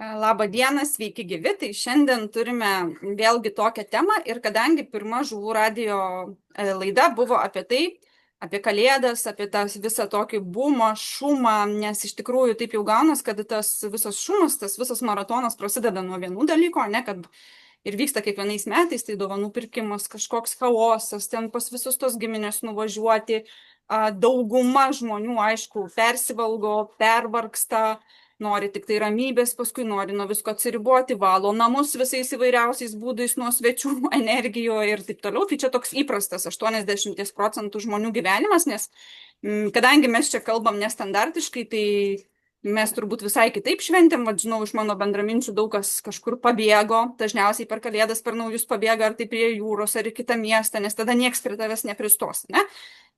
Labą dieną, sveiki gyvi. Tai šiandien turime vėlgi tokią temą ir kadangi pirma Žuvų radijo laida buvo apie tai, apie Kalėdas, apie tą visą tokį bumą, šumą, nes iš tikrųjų taip jau gaunas, kad tas visas šumas, tas visas maratonas prasideda nuo vienų dalykų, ne kad ir vyksta kiekvienais metais, tai dovanų pirkimas, kažkoks chaosas, ten pas visus tos giminės nuvažiuoti. Dauguma žmonių, aišku, persivalgo, pervargsta, nori tik tai ramybės, paskui nori nuo visko atsiriboti, valo namus visais įvairiausiais būdais nuo svečių energijų ir taip toliau. Tai čia toks įprastas 80% žmonių gyvenimas, nes kadangi mes čia kalbam nestandartiškai, tai mes turbūt visai kitaip šventėm. Vat, žinau, iš mano bendraminčių daug kas kažkur pabėgo, dažniausiai per Kalėdas, per naujus pabėga ar tai prie jūros, ar į kitą miestą, nes tada nieks prie tavęs nepristos, ne?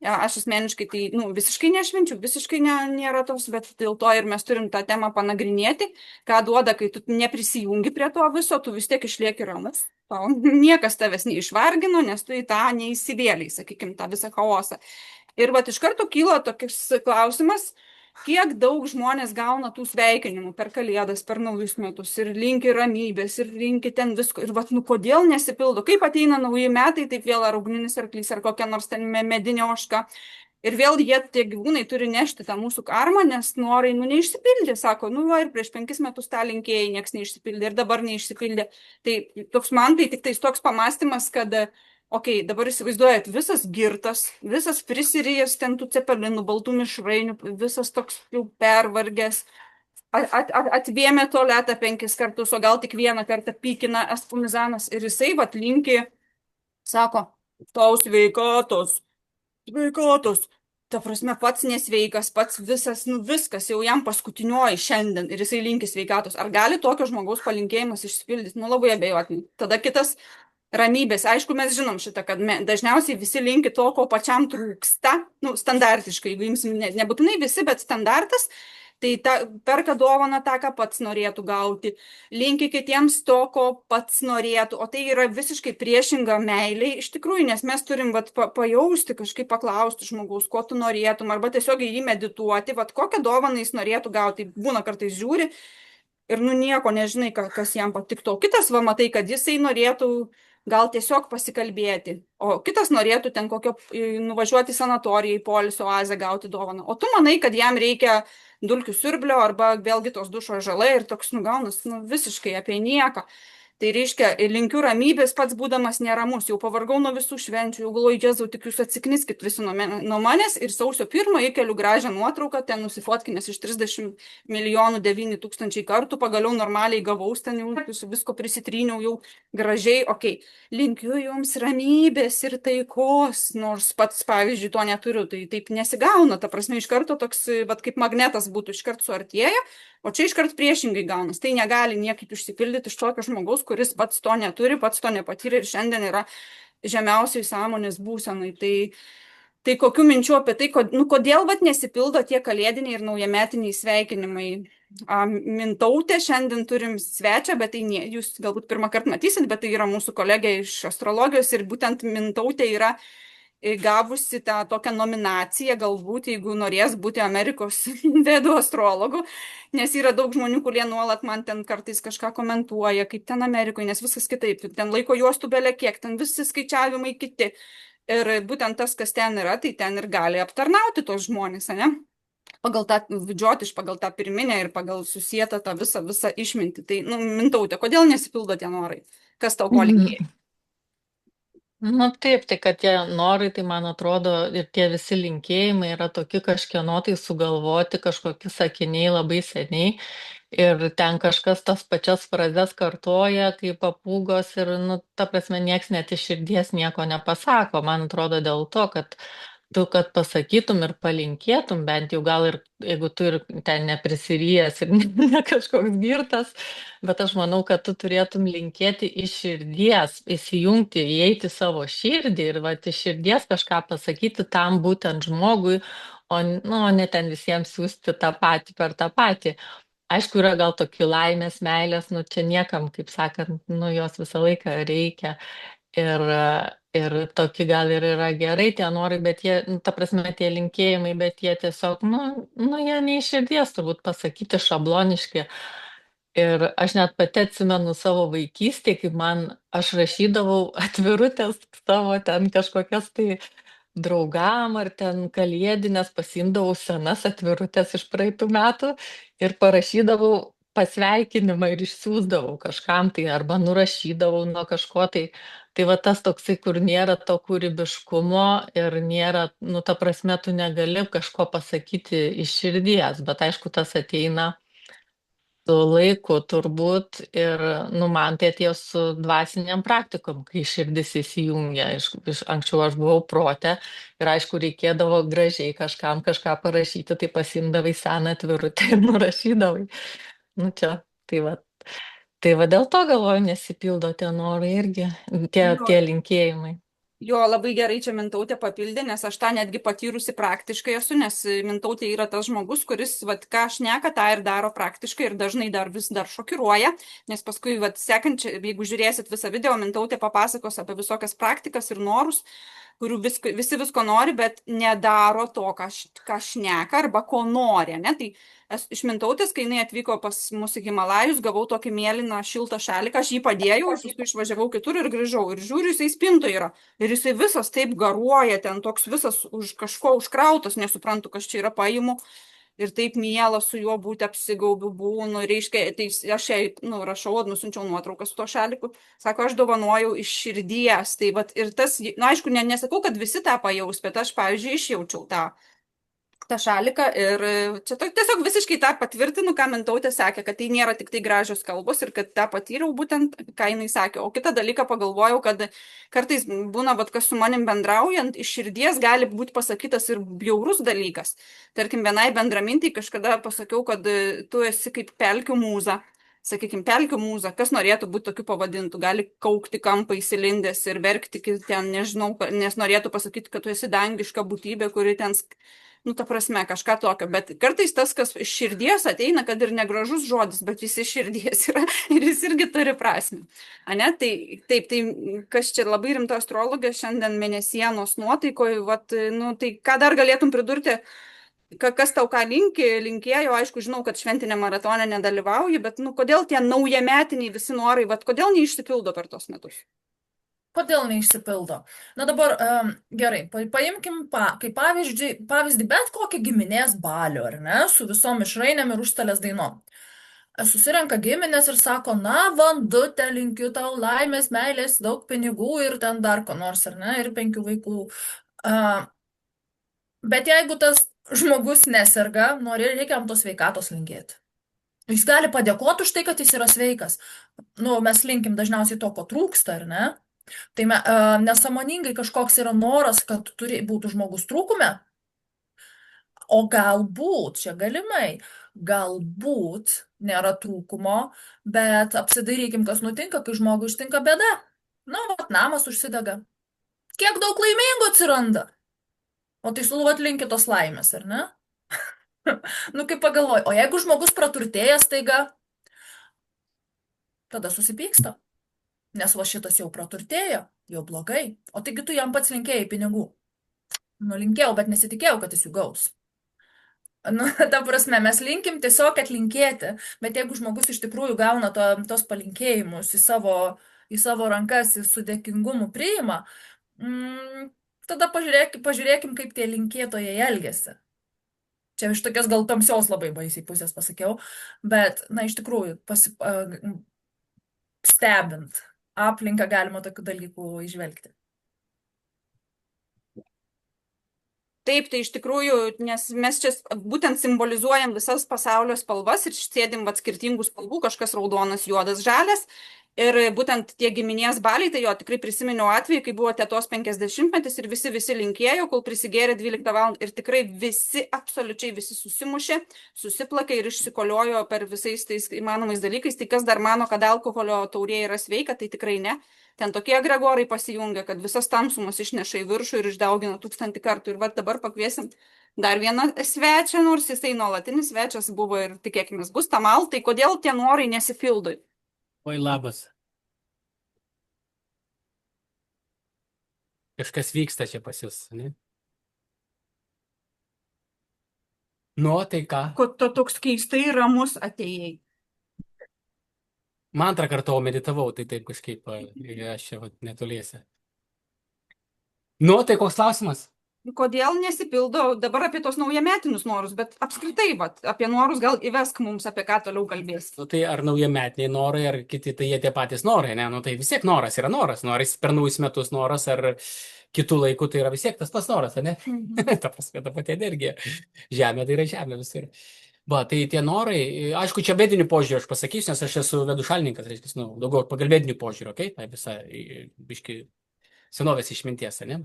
Aš asmeniškai tai visiškai nešvenčiu, visiškai nėra tos, bet dėl to ir mes turim tą temą panagrinėti, ką duoda, kai tu neprisijungi prie to viso, tu vis tiek išlieki ramus. Tau niekas tavęs neišvargino, nes tu į tą neįsivėliai, sakykime, tą visą chaosą. Ir vat iš karto kyla toks klausimas, kiek daug žmonės gauna tų sveikinimų per Kalėdas, per naujus metus ir linki ramybės, ir linki ten visko. Ir vat, kodėl nesipildo? Kaip ateina nauji metai, taip vėl ar ugninis arklys, ar kokia nors ten medinė ožka. Ir vėl jie, tie gyvūnai, turi nešti tą mūsų karmą, nes norai, neišsipildė. Sako, va ir prieš 5 metus tą linkėjai, nieks neišsipildė ir dabar neišsipildė. Tai toks man tai tik tais toks pamastymas, kad dabar įsivaizduojat, visas girtas, visas prisirijęs ten tų cepelinų, baltų mišrainių, visas toks jau pervargęs, atvėmė tualetą 5 kartus, o gal tik vieną kartą pykina espumizanas ir jisai vat linki, sako, tau sveikatos, sveikatos. Ta prasme, pats nesveikas, pats visas, viskas, jau jam paskutinioji šiandien ir jisai linki sveikatos. Ar gali tokio žmogaus palinkėjimas išsipildyti? Labai abejotinai. Tada kitas ramybės. Aišku, mes žinom šitą, kad dažniausiai visi linki to, ko pačiam trūksta, standartiškai, jeigu imsim, nebūtinai visi, bet standartas, tai perka dovaną tą, ką pats norėtų gauti, linki kitiems to, ko pats norėtų, o tai yra visiškai priešinga meiliai, iš tikrųjų, nes mes turim pajausti, kažkaip paklausti žmogaus, ko tu norėtum, arba tiesiog jį medituoti, kokią dovaną jis norėtų gauti, būna kartais žiūri ir nieko nežinai, kas jam patiktų, o kitas matai, kad jisai norėtų gal tiesiog pasikalbėti, o kitas norėtų ten nuvažiuoti į sanatoriją, į poilsio oazę gauti dovaną, o tu manai, kad jam reikia dulkių siurblio arba vėlgi tos dušo žalai ir toks gaunas visiškai apie nieką. Tai reiškia, linkiu ramybės, pats būdamas neramus, jau pavargau nuo visų švenčių, jau galvoju, Jėzau, tik jūs atsikniskit visi nuo manęs ir sausio 1 įkeliu gražią nuotrauką, ten nusifotkinęs iš 30 milijonų 9 tūkstančiai kartų, pagaliau normaliai gavaus, ten jau visko prisitryniau jau gražiai, linkiu jums ramybės ir taikos, nors pats, pavyzdžiui, to neturiu, tai taip nesigauna, ta prasme, iš karto toks, kaip magnetas būtų iš karto suartėję, o čia iškart priešingai gaunas. Tai negali niekaip išsipildyti iš tokio žmogaus, kuris pats to neturi, pats to nepatyrė ir šiandien yra žemiausiai sąmonės būsenai. Tai kokių minčių apie tai, kodėl nesipildo tie kalėdiniai ir naujametiniai sveikinimai. Mintautė, šiandien turim svečią, bet tai jūs galbūt pirmą kartą matysit, bet tai yra mūsų kolegė iš astrologijos ir būtent Mintautė yra gavusi tą tokią nominaciją, galbūt, jeigu norės būti Amerikos vedų astrologų, nes yra daug žmonių, kurie nuolat man ten kartais kažką komentuoja, kaip ten Amerikoje, nes viskas kitaip, ten laiko juostų belė kiek, ten visi skaičiavimai kiti. Ir būtent tas, kas ten yra, tai ten ir gali aptarnauti tos žmonės, ne? Pagal tą vidžiotiš, pagal tą pirminę ir pagal susietą tą visą išmintį. Tai, Mintautė, kodėl nesipildo tie norai? Kas tau ko linkėjo? Taip, tai kad tie norai, tai man atrodo, ir tie visi linkėjimai yra tokie kažkieno tai sugalvoti, kažkokie sakiniai labai seniai. Ir ten kažkas tas pačias frazes kartoja, kaip papūgos ir, ta prasme, nieks net iš širdies nieko nepasako. Man atrodo dėl to, kad tu, kad pasakytum ir palinkėtum, bent jau gal ir, jeigu tu ir ten neprisirijas ir ne kažkoks girtas, bet aš manau, kad tu turėtum linkėti iš širdies, įsijungti, įeiti savo širdį ir iš širdies kažką pasakyti tam būtent žmogui, o ne ten visiems siūsti tą patį per tą patį. Aišku, yra gal tokių laimės, meilės, čia niekam, kaip sakant, jos visą laiką reikia. Ir tokie gal ir yra gerai tie norai, bet jie, ta prasme, tie linkėjimai, bet jie tiesiog, jie ne iš širdies turbūt pasakyti šabloniški. Ir aš net pati atsimenu savo vaikystėje, kaip aš rašydavau atvirutės savo ten kažkokias tai draugam ar ten kalėdinės, pasiimdavau senas atvirutės iš praeitų metų ir parašydavau pasveikinimą ir išsiųsdavau kažkam tai arba nurašydavau nuo kažko tai. Tai va tas toksai, kur nėra to kūrybiškumo ir nėra, nu, ta prasme, tu negali kažko pasakyti iš širdies, bet aišku, tas ateina su laiku turbūt ir, nu, man tai atėjo su dvasiniam praktikom, kai širdis įsijungia. Anksčiau aš buvau prote ir aišku, reikėdavo gražiai kažkam kažką parašyti, tai pasimdavai seną atvirutę ir nurašydavai. Nu čia, tai va dėl to galvoju, nesipildo tie norai irgi, tie linkėjimai. Jo, labai gerai čia Mintautė papildė, nes aš tą netgi patyrusi praktiškai esu, nes Mintautė yra tas žmogus, kuris, vat, ką šneka, tą ir daro praktiškai ir dažnai vis dar šokiruoja, nes paskui, vat, sekančiai, jeigu žiūrėsit visą video, Mintautė papasakos apie visokias praktikas ir norus, kurių visi visko nori, bet nedaro to, ką šneka arba ko nori, ne? Tai iš Mintautės, kai jinai atvyko pas mus į Himalajus, gavau tokį mėlyną šiltą šaliką, aš jį padėjau, aš paskui išvažiavau kitur ir grįžau ir žiūriu, jisai spintoje yra. Ir jisai visas taip garuoja, ten toks visas už kažko užkrautas, nesuprantu, kas čia yra, paimu. Ir taip miela su juo būti, apsigaubiu būnu, reiškia, tai aš jai, nu, rašau, nusinčiau nuotrauką su to šaliku, sako, aš dovanojau iš širdies, tai vat ir tas, na, aišku, nesakau, kad visi tą pajaus, bet aš, pavyzdžiui, išjaučiau tą šaliką ir čia tiesiog visiškai tą patvirtinu, ką Mintautė sakė, kad tai nėra tik tai gražios kalbos ir kad tą patyriau būtent, ką jinai sakė. O kitą dalyką pagalvojau, kad kartais būna, vat, kas su manim bendraujant, iš širdies gali būti pasakytas ir bjaurus dalykas. Tarkim, vienai bendramintai kažkada pasakiau, kad tu esi kaip pelkių mūza. Sakykime, pelkių mūza, kas norėtų būti tokiu pavadintu, gali kaukti kampą įsilindęs ir verkti ten, nežinau, nes norėtų pasakyti, kad tu esi dangiška būtybė, kuri ten, nu, ta prasme, kažką tokio, bet kartais tas, kas iš širdies ateina, kad ir negražus žodis, bet jis iš širdies yra ir jis irgi turi prasme. Ane? Tai taip, tai kas čia labai rimta astrologė šiandien mėnesienos nuotaikoje, vat, nu, tai ką dar galėtum pridurti? Kas tau ką linkėjo, aišku, žinau, kad šventinė maratone nedalyvauji, bet, nu, kodėl tie naujametiniai visi norai, vat, kodėl neišsipildo per tos metus? Kodėl neišsipildo? Na dabar, gerai, paimkim kaip pavyzdį bet kokį giminės balių, ar ne, su visom išrainėm ir užstalės dainom. Susirenka giminės ir sako, na, Vandutė, linkiu tau laimės, meilės, daug pinigų ir ten dar ko nors, ar ne, ir 5 vaikų. Bet jeigu tas žmogus neserga, reikia jam tos sveikatos linkėti. Jis gali padėkoti už tai, kad jis yra sveikas. Nu, mes linkim dažniausiai to, ko trūksta, ar ne? Tai nesąmoningai kažkoks yra noras, kad būtų žmogus trūkume, o galbūt, čia galimai, galbūt nėra trūkumo, bet apsidairykim, kas nutinka, kai žmogui ištinka bėda. Na, namas užsidega. Kiek daug laimingų atsiranda? O tai suluvat linki tos laimės, ar ne? Nu, kaip pagalvoj, o jeigu žmogus praturtėjęs staiga, tada susipyksta. Nes va šitas jau praturtėjo, jau blogai. O taigi tu jam pats linkėjai pinigų. Nu, linkėjau, bet nesitikėjau, kad jis jų gaus. Nu, ta prasme, mes linkim tiesiog atlinkėti, bet jeigu žmogus iš tikrųjų gauna tos palinkėjimus į savo rankas, į su dėkingumu priima, tada pažiūrėkim, kaip tie linkėtojai elgiasi. Čia iš tokios gal tamsios labai baisiai pusės pasakiau, bet, na, iš tikrųjų, stebint aplinką galima tokių dalykų įžvelgti. Taip, tai iš tikrųjų, nes mes čia būtent simbolizuojam visas pasaulio spalvas ir sėdim skirtingų spalvų, kažkas raudonas, juodas, žalias. Ir būtent tie giminės baliai, tai jo tikrai prisiminiau atvejį, kai buvo tetos 50-metis ir visi linkėjo, kol prisigėrė 12 val. Ir tikrai absoliučiai visi susimušė, susiplakė ir išsikoliojo per visais tais įmanomais dalykais. Tai kas dar mano, kad alkoholio taurė yra sveika, tai tikrai ne. Ten tokie agregorai pasijungia, kad visas tamsumas išneša į viršų ir išdaugina 1000 kartų. Ir va dabar pakviesim dar vieną svečią, nors jisai nuolatinis svečias buvo ir tikėkime bus Tamal. Tai kodėl tie norai nesipildo? Oi, labas. Kažkas vyksta čia pas jūs, ne? Nu, tai ką? Ko tu toks keistai ramus atėjai? Man antrą kartą meditavau, tai taip kažkaip, aš čia vat, netoliese. Nu, tai koks klausimas? Kodėl nesipildo dabar apie tos naujametinius norus, bet apskritai, vat, apie norus gal įvesk mums, apie ką toliau kalbės. Nu, tai ar naujametiniai norai, ar kiti, tai jie tie patys norai, ne? Nu, tai vis tiek noras yra noras. Noras per naujus metus noras, ar kitų laikų tai yra vis tiek tas pats noras, ne? Ta prasme, ta pati energija. Žemė tai yra žemė visur. Va, tai tie norai, aišku, čia vedinių požiūrį aš pasakysiu, nes aš esu vedų šalininkas, reiškia, nu, daugiau pagal vedinių požiūrį, okei? Tai visa, biški, senovės išminties, ne?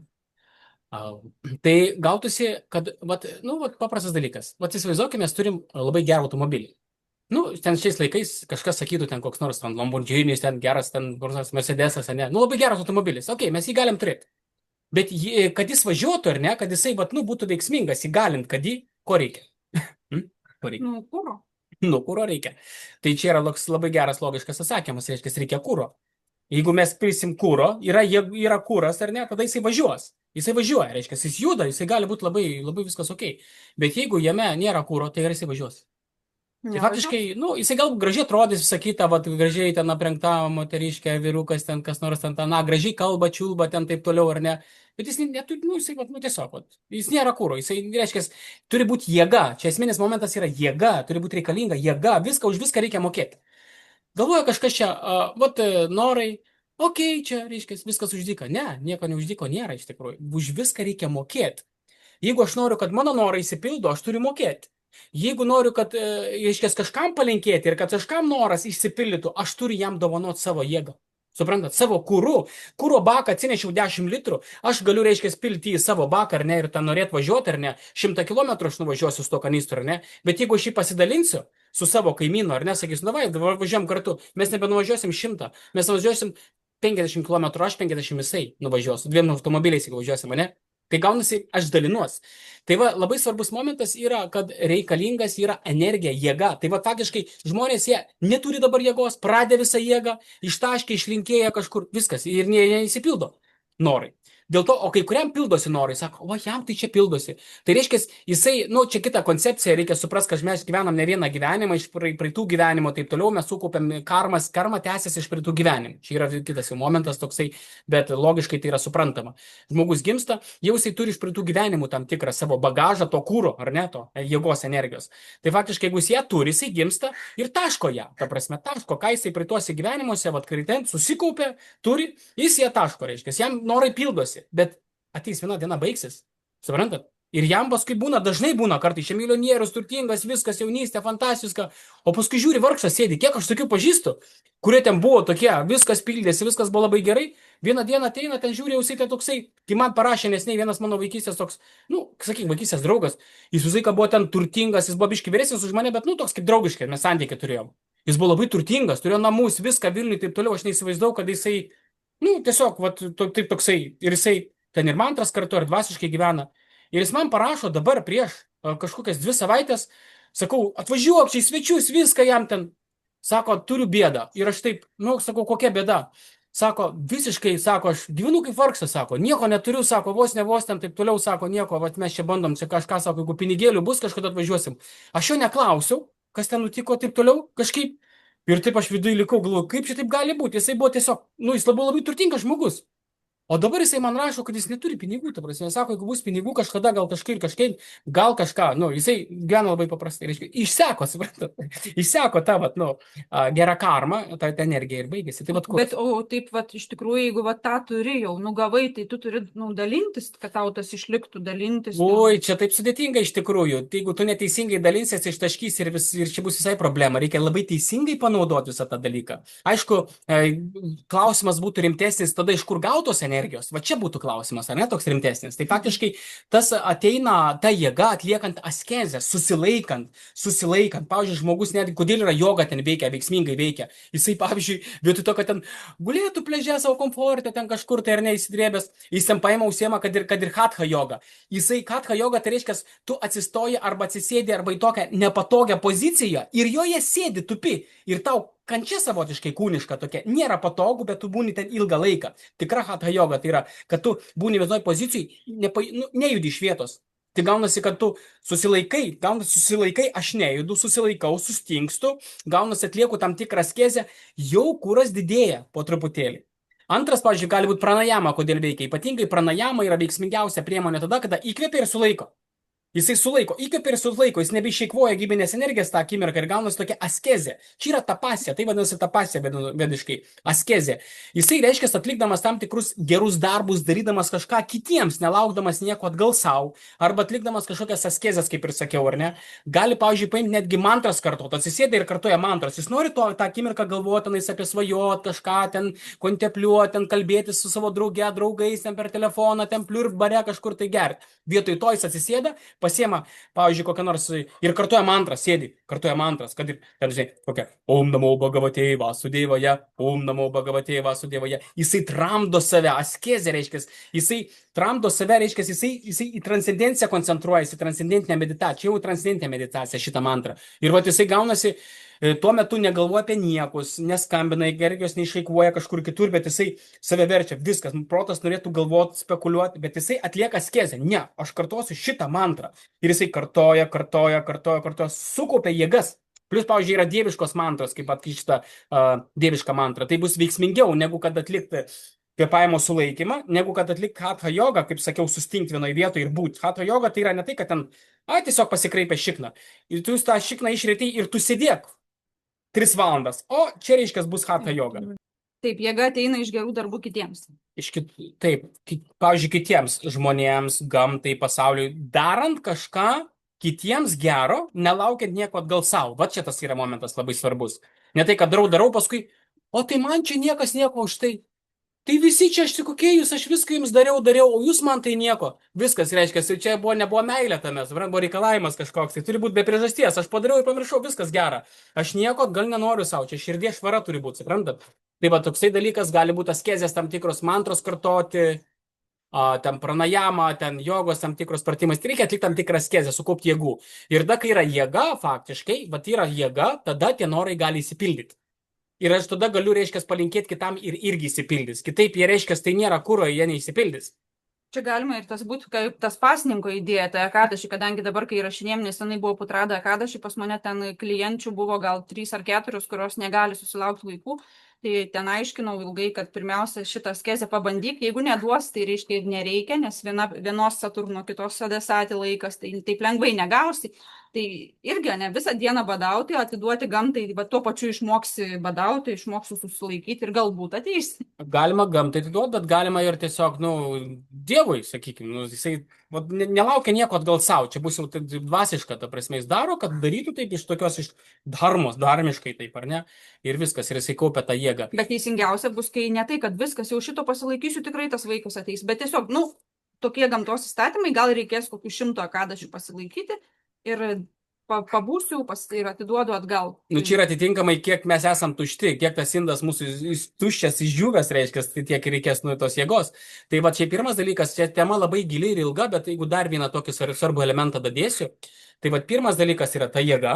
Tai gautųsi, kad, vat, nu, vat, paprastas dalykas. Vat įsivaizduokime, mes turim labai gerą automobilį. Nu, ten šiais laikais kažkas sakytų, ten koks nors ten Lamborghinis, ten geras, ten koks nors Mercedesas, ne? Nu, labai geras automobilis. Okei, mes jį galim turėti. Bet kad jis važiuotų, ar ne, kad jisai, vat, nu, būtų veiksmingas, įgalint, kad jį, ko reikia? Ko reikia? Nu, kuro. Nu, kuro reikia. Tai čia yra labai geras logiškas atsakymas, reiškia, reikia kuro. Jeigu mes prisim kuro, yra kuras, ar ne, tada jisai važiuos. Jisai važiuoja, reiškia, jis juda, jisai gali būti labai, labai viskas ok. Bet jeigu jame nėra kuro, tai jisai važiuos. Tai faktiškai, nu, jisai gal gražiai atrodys visą kitą, vat, gražiai ten aprengta moteriškė, vyrukas, ten kas nors ten, na, gražiai kalba, čiulba, ten taip toliau, ar ne. Bet jis neturi, nu, jisai, vat, nu, tiesiog, vat, jis nėra kuro, jisai, reiškia, turi būti jėga. Čia esminis momentas yra jėga, turi būti reikalinga jėga, už viską reikia mokėti. Galvoja kažkas čia, vat, norai, okei, čia, reiškia, viskas uždyka. Ne, nieko neuždyko nėra iš tikrųjų. Už viską reikia mokėti. Jeigu aš noriu, kad mano norai išsipildo, aš turiu mokėti. Jeigu noriu, kad, reiškia, kažkam palinkėti ir kad kažkam noras išsipildytų, aš turiu jam dovanoti savo jėgą. Suprantat, savo kuro baką atsinešiau 10 litrų, aš galiu, reiškia, pilti į savo baką, ar ne, ir ten norėt važiuoti, ar ne, 100 km aš nuvažiuosiu su to kanistru, ar ne, bet jeigu aš jį pasidalinsiu su savo kaimynu, ar ne, sakysiu, nu važiuojam kartu, mes nebenuvažiuosim 100, mes važiuosim 50 km, aš 50 jisai nuvažiuosiu, 2 automobiliais, jeigu važiuosim, ne. Tai gaunasi, aš dalinuos. Tai va, labai svarbus momentas yra, kad reikalingas yra energija, jėga. Tai va, faktiškai žmonės, jie neturi dabar jėgos, pradė visą jėgą, ištaškė, išlinkėja kažkur, viskas ir neįsipildo norai. Dėl to, o kai kuriam pildosi norai, sako, o jam tai čia pildosi. Tai reiškia, jisai, nu, čia kita koncepcija, reikia suprasti, kad mes gyvenam ne vieną gyvenimą, iš praeitų gyvenimo, taip toliau mes sukaupiam karma tęsiasi iš praeitų gyvenimų. Čia yra kitas jau momentas toksai, bet logiškai tai yra suprantama. Žmogus gimsta, jau jisai turi iš praeitų gyvenimų tam tikrą savo bagažą, to kūro, ar ne, to jėgos energijos. Tai faktiškai, jeigu jis ją turi, jisai gimsta ir taško ją. Ta prasme, taško, ką jisai praeituose gyvenimuose, vat kritent, susikaupė, turi, jis ją taško, reiškia, jam norai pildosi. Bet ateis viena diena baigsis, suprantat? Ir jam paskui dažnai būna kartais, čia milijonierius, turtingas, viskas, jaunystė, fantastiška, o paskui žiūri vargšas sėdi, kiek aš tokių pažįstu, kurie ten buvo tokie, viskas pildėsi, viskas buvo labai gerai, vieną dieną ateina, ten žiūri, jisai ten toksai, kai man parašė nesnei vienas mano vaikystės toks, nu, sakyk, vaikystės draugas, jis visai buvo ten turtingas, jis buvo biški vyresnis už mane, bet, nu, toks kaip draugiškai, mes santykį turėjom. Jis buvo labai turtingas, turėjo namus, viską Vilniui, taip toliau, aš neįsivaizdavau, kad jisai, nu, tiesiog, vat, taip toksai, ir jisai ten ir mantras kartu, ir dvasiškai gyvena. Ir jis man parašo dabar prieš kažkokias 2 savaitės, sakau, atvažiuok čia į svečius, viską jam ten. Sako, turiu bėdą. Ir aš taip, nu, sakau, kokia bėda? Sako, visiškai, sako, aš gyvenu kaip vargšas, sako, nieko neturiu, sako, vos ten, taip toliau, sako, nieko, vat mes čia bandom, čia kažką, sako, jeigu pinigėlių bus, kažkada atvažiuosim. Aš jo neklausiau, kas ten nutiko, taip toliau, kažkaip. Ir taip aš viduje likau, galvoju, kaip čia taip gali būti, jisai buvo tiesiog, nu, jis labai turtingas žmogus. O dabar jisai man rašo, kad jis neturi pinigų, ta prasme, sako, jeigu bus pinigų kažkada, gal kažką, nu, jisai gyvena labai paprastai, reiškia, išseko, suprantat, išseko ta, vat, nu, gera karma, ta energija ir baigėsi. Tai, vat, Bet, o taip, vat, iš tikrųjų, jeigu vat, tą turi jau, nugavai, tai tu turi, nu, dalintis, kad tau tas išliktų, dalintis. Oi, čia taip sudėtinga iš tikrųjų. Tai jeigu tu neteisingai dalinsies, ištaškys ir čia bus visai problema. Reikia labai teisingai panaudoti visą tą dalyką. Aišku, klausimas būtų rimtesnis, tada iš kur gautos energijos. Va čia būtų klausimas, ar ne toks rimtesnis. Tai faktiškai tas ateina ta jėga atliekant askezę, susilaikant. Pavyzdžiui, žmogus net, kodėl yra joga ten veikia, veiksmingai veikia. Jisai, pavyzdžiui, vietoj to, kad ten gulėtų pleže savo komfortą, ten kažkur tai ar neįsidrėbęs, jis ten paima užsiema, kad ir hatha joga. Jisai hatha joga, tai reiškia, tu atsistoji arba atsisėdi arba į tokią nepatogią poziciją ir joje sėdi, tupi ir tau kančia savotiškai kūniška tokia, nėra patogu, bet tu būni ten ilgą laiką. Tikra hatha joga tai yra, kad tu būni vienoj pozicijai, nejudi iš vietos. Tai gaunasi, kad tu susilaikai, aš nejudu, susilaikau, sustingstu, gaunasi atlieku tam tikrą askezę, jau kūras didėja po truputėlį. Antras, pavyzdžiui, gali būti pranajama, kodėl veikia. Ypatingai pranajama yra veiksmingiausia priemonė tada, kada įkvėpia ir sulaiko. Jisai sulaiko, įkvėpia ir sulaiko, jis nebeišeikvoja gyvinės energijos tą akimirką ir gaunasi tokia askezė. Čia yra tapasija, tai vadinasi tapasija vediškai, askezė. Jisai reiškia atlikdamas tam tikrus gerus darbus, darydamas kažką kitiems, nelaukdamas nieko atgal savo, arba atlikdamas kažkokias askezės, kaip ir sakiau, ar ne. Gali, pavyzdžiui, paimti netgi mantras kartuoti, atsisėda ir kartuoja mantras. Jis nori tą akimirką galvoti apie svajot, kažką ten kontempliuoti, ten kalbėtis su savo draugais, ten per telefoną, ten pliur bare kažkur tai gerti. Vietoj to jis atsisėda, pasiema, pavyzdžiui, kokią nors ir kartuoja mantrą, sėdi, kartuoja mantras, kad ir, ten, žinai, kokia, Om namo Bhagavate Vasudevaya, Om namo Bhagavate Vasudevaya. Jisai tramdo save, askezė reiškia, jisai tramdo save, reiškia, jisai į transcendenciją koncentruojasi, į transcendentinę meditaciją, jau transcendentinę meditaciją šitą mantrą. Ir va, jisai gaunasi, tuo metu negalvoja apie niekus, neskambina, energijos neišeikvoja kažkur kitur, bet jisai save verčia, viskas, protas norėtų galvoti, spekuliuoti, bet jisai atlieka askezę. Ne, aš kartosiu šitą mantrą. Ir jisai kartoja, sukaupia jėgas. Plius, pavyzdžiui, yra dieviškos mantros, kaip šitą dievišką mantrą. Tai bus veiksmingiau, negu kad atlikti kvėpavimo sulaikymą, negu kad atlikti hatha jogą, kaip sakiau, sustingti vienoje vietoje ir būti. Hatha joga tai yra ne tai, kad ten, tiesiog pasikreipia šikną. Ir tu tą šikną išrėtai ir tu sėdėk 3 valandas. O čia reiškia bus hatha joga. Taip, jėga ateina iš gerų darbų kitiems. Taip, pavyzdžiui, kitiems žmonėms, gamtai, pasauliui, darant kažką kitiems gero, nelaukiant nieko atgal savo. Va čia tas yra momentas labai svarbus. Ne tai, kad darau, paskui, o tai man čia niekas nieko už tai. Tai visi čia aš tik kokie jūs, aš viską jums dariau, o jūs man tai nieko. Viskas reiškia, čia nebuvo meilė tame, buvo reikalavimas kažkoks, tai turi būti be priežasties. Aš padariau ir pamiršau, viskas gera. Aš nieko atgal nenoriu savo, čia širdies švara turi būti, suprantat? Tai va, toksai dalykas gali būti askezės tam tikros mantros kartoti, ten pranajama, ten jogos tam tikros pratimais. Tai reikia atlikti tam tikrą askezę, sukaupti jėgų. Ir tada, kai yra jėga, faktiškai, va, yra jėga, tada tie norai gali įsipildyti. Ir aš tada galiu, reiškia, palinkėti kitam ir irgi įsipildys. Kitaip, jie reiškia, tai nėra kuro, jie neįsipildys. Čia galima ir tas būtų kaip tas pasninko idėja, tai akadaši, kadangi dabar, kai įrašinėjom, nesenai buvo putrada akadaši, pas mane ten klienčių buvo gal 3 ar 4, kurios negali susilaukti vaikų. Tai ten aiškinau ilgai, kad pirmiausia šitą askezę pabandyk, jeigu neduos, tai reiškia nereikia, nes vienos Saturno, kitos Sadesati laikas, tai taip lengvai negausi. Tai irgi ne visą dieną badauti, atiduoti gamtai, bet tuo pačiu išmoksi badauti, išmoksi susilaikyti ir galbūt ateisi. Galima gamtai atiduoti, bet galima ir tiesiog, Dievui, sakykime, jisai nelaukia nieko atgal savo, čia bus jau dvasiška, ta prasme, jis daro, kad darytų taip iš tokios iš dharmos, dharmiškai taip, ar ne, ir viskas, ir jisai kaupia tą jėgą. Bet teisingiausia bus, kai ne tai, kad viskas, jau šito pasilaikysiu, tikrai tas vaikas ateis, bet tiesiog, tokie gamtos įstatymai, gal reikės kokių 100 akadašių pasilaikyti ir pabūsiu ir atiduodu atgal. Čia yra atitinkamai, kiek mes esam tušti, kiek tas indas mūsų tuščias, išdžiūvęs, reiškia, tai tiek reikės tos jėgos. Tai va, čia pirmas dalykas, čia tema labai gili ir ilga, bet jeigu dar vieną tokį svarbų elementą dadėsiu, tai va, pirmas dalykas yra ta jėga,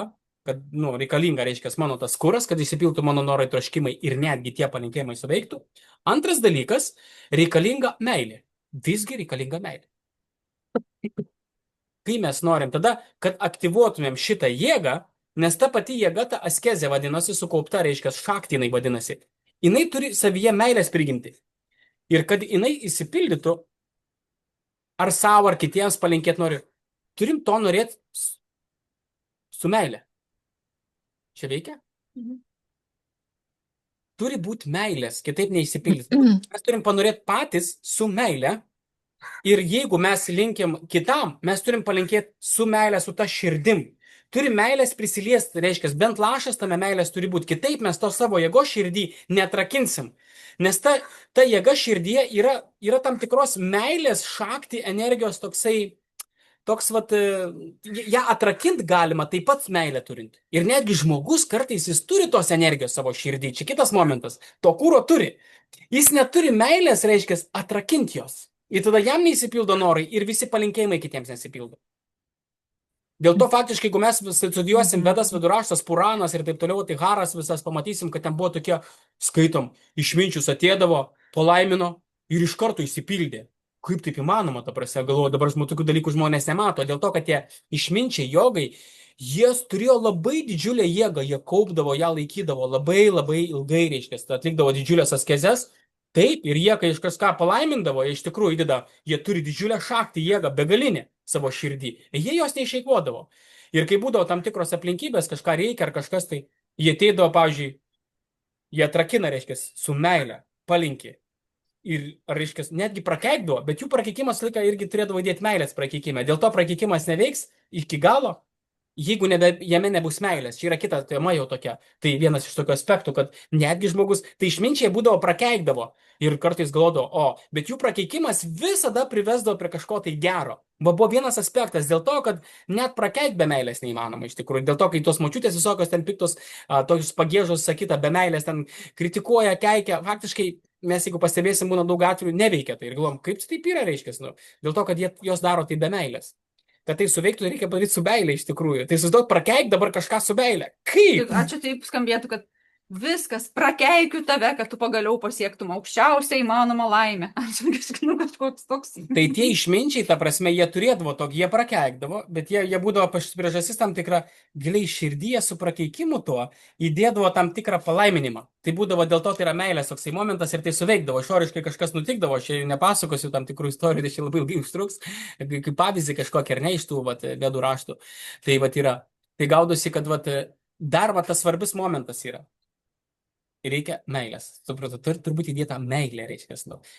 kad, reikalinga, reiškia, mano tas kuras, kad įsipiltų mano norai, troškimai ir netgi tie palinkėjimai suveiktų. Antras dalykas, reikalinga meilė. Visgi reikalinga meilė. Kai mes norim tada, kad aktyvuotumėm šitą jėgą, nes ta pati jėga, ta askezė vadinasi, sukaupta, reiškia, šaktinai vadinasi, jinai turi savyje meilės prigimti. Ir kad jinai įsipildytų, ar savo, ar kitiems palinkėti noriu, turim to norėti su meilė. Čia veikia? Turi būti meilės, kitaip neįsipildyti. Mes turim panorėti patys su meilė. Ir jeigu mes linkim kitam, mes turim palinkėti su meilė, su ta širdim. Turim meilės prisiliesti, reiškia, bent lašas tame meilės turi būti. Kitaip mes to savo jėgos širdį neatrakinsim. Nes ta jėga širdyje yra tam tikros meilės šakti energijos toks, ją atrakint galima taip pat meilę turint. Ir netgi žmogus kartais jis turi tos energijos savo širdį. Čia kitas momentas. To kūro turi. Jis neturi meilės, reiškia, atrakint jos. Ir tada jam neįsipildo norai ir visi palinkėjimai kitiems nesipildo. Dėl to faktiškai, jeigu mes studijuosim Vedas, Viduraštas, Puranas ir taip toliau, tai Haras visas pamatysim, kad ten buvo tokie, skaitom, išminčius atėdavo, palaimino ir iš karto įsipildė. kaip taip įmanoma, ta prasme, galvoju, dabar tokių dalykų žmonės nemato, dėl to, kad tie išminčiai jogai, jie turėjo labai didžiulę jėgą, jie kaupdavo, ją laikydavo labai labai ilgai, reiškia, atlikdavo didžiulės askezes. Taip, ir jie, kai kažką palaimindavo, jie iš tikrųjų įdeda, jie turi didžiulę šaktį jėgą, begalinę savo širdį. Jie jos neišeikvodavo. Ir kai būdavo tam tikros aplinkybės, kažką reikia ar kažkas, tai jie ateidavo, pavyzdžiui, jie atrakina, reiškia, su meile, palinkė. Ir, reiškia, netgi prakeikdavo, bet jų prakeikimas laiką irgi turėdavo įdėti meilės prakeikimą. Dėl to prakeikimas neveiks iki galo, jeigu jame nebus meilės. Čia yra kita tema jau tokia. Tai vienas iš tokių aspektų, kad netgi žmogus, tai išminčiai būdavo prakeikdavo ir kartais galvodavo, bet jų prakeikimas visada privesdavo prie kažko tai gero. Buvo vienas aspektas dėl to, kad net prakeik be meilės neįmanoma iš tikrųjų. Dėl to, kai tos močiutės visokios ten piktos, tokius pagėžus, sakyta, be meilės ten kritikuoja, keikia, faktiškai mes, jeigu pastebėsim, būna daug atvejų, neveikia tai. Ir galvom, kaip taip yra, reiškia, dėl to, kad jos daro tai be meilės. Kad tai suveiktų, reikia padaryti su meilė iš tikrųjų. Tai susiduot, prakeik dabar kažką su meilė. Kaip? Ačiū, taip skambėtų, kad viskas, prakeikiu tave, kad tu pagaliau pasiektum aukščiausią įmanomą laimę. Kažkoks toks. Tai tie išminčiai, ta prasme, jie turėdavo tokį, jie prakeikdavo, bet jie būdavo priežastis tam tikrą giliai širdyje su prakeikimu tuo, įdėdavo tam tikrą palaiminimą. Tai būdavo dėl to, tai yra meilės toksai momentas ir tai suveikdavo. Išoriškai kažkas nutikdavo, aš nepasakosiu tam tikrų istorijų, tai čia labai ilgai užtruks, kaip pavyzdį kažkokį ar ne iš tų vedų raštų. Tai yra, tai gaudosi, kad dar tas svarbus momentas yra. Reikia meilės. Supratau, turbūt įdėta meilė, reiškia.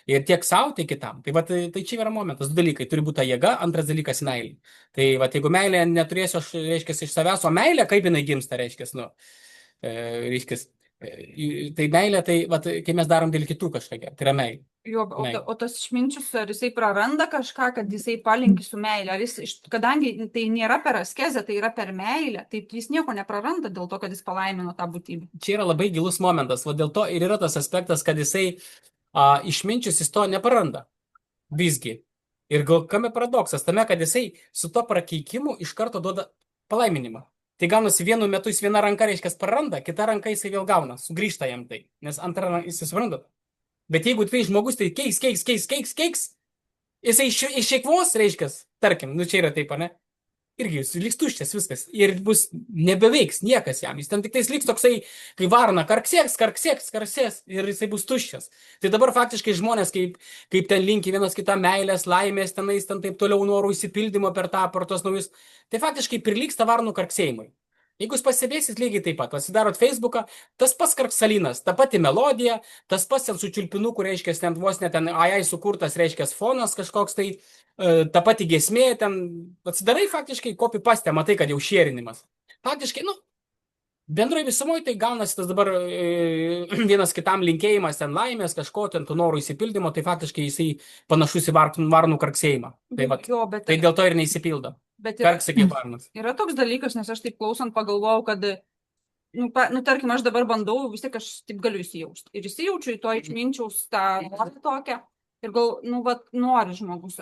Ir tiek savo, tiek kitam. Tai čia yra momentas. Du dalykai. Turi būti ta jėga, antras dalykas meilė. Tai jeigu meilė neturėsiu, aš, reiškia, iš savęs, o meilė, kaip jinai gimsta, reiškia, tai meilė, tai kai mes darom dėl kitų kažką, tai yra meilė. Jo, o tas išminčius, ar jisai praranda kažką, kad jisai palinki su meilė, ar kadangi tai nėra per askezę, tai yra per meilę, tai jis nieko nepraranda dėl to, kad jis palaimino tą būtybę. Čia yra labai gilus momentas, dėl to ir yra tas aspektas, kad jisai išminčius jis to nepraranda. Visgi. Ir gal kame paradoksas, tame, kad jisai su to prakeikimu iš karto duoda palaiminimą. Tai gaunasi vienu metu jis viena ranka, reiškia, praranda, kita ranka jisai vėl gauna, sugrįžta jam tai, nes antrą ranką jis supranta. Bet jeigu tai žmogus tai keiks, jisai išeikvos, reiškia, tarkim, čia yra taip, ne? Irgi jis liks tuščias viskas ir bus nebeveiks niekas jam. Jis ten tik tais liks toksai, kai varna karksės ir jisai bus tuščias. Tai dabar faktiškai žmonės, kaip ten linki vienas kitą meilės, laimės, tenais, ten taip toliau norų įsipildymo per tos naujus, tai faktiškai prilyksta varnų karksėjimui. Jeigu jūs pasibėsit lygiai taip pat, pasidarot Facebooką, tas pats karksalinas, ta pati melodija, tas pats ten su čiulpinuku, reiškia, ten vos net ten AI sukurtas, reiškia, fonas kažkoks tai, ta pati giesmė, ten atsidarai faktiškai copy-paste, matai, kad jau šėrinimas. Faktiškai, bendroje visumoje tai gaunasi tas dabar vienas kitam linkėjimas ten laimės, kažko ten tų norų įsipildymo, tai faktiškai jisai panašus į varnų karksėjimą. Tai dėl to ir neįsipildo. Yra toks dalykas, nes aš taip klausant pagalvojau, kad, tarkim, aš dabar bandau, vis tiek aš taip galiu įsijausti. Ir įsijaučiu į to išminčiaus tą tokią ir gal, nori žmogus.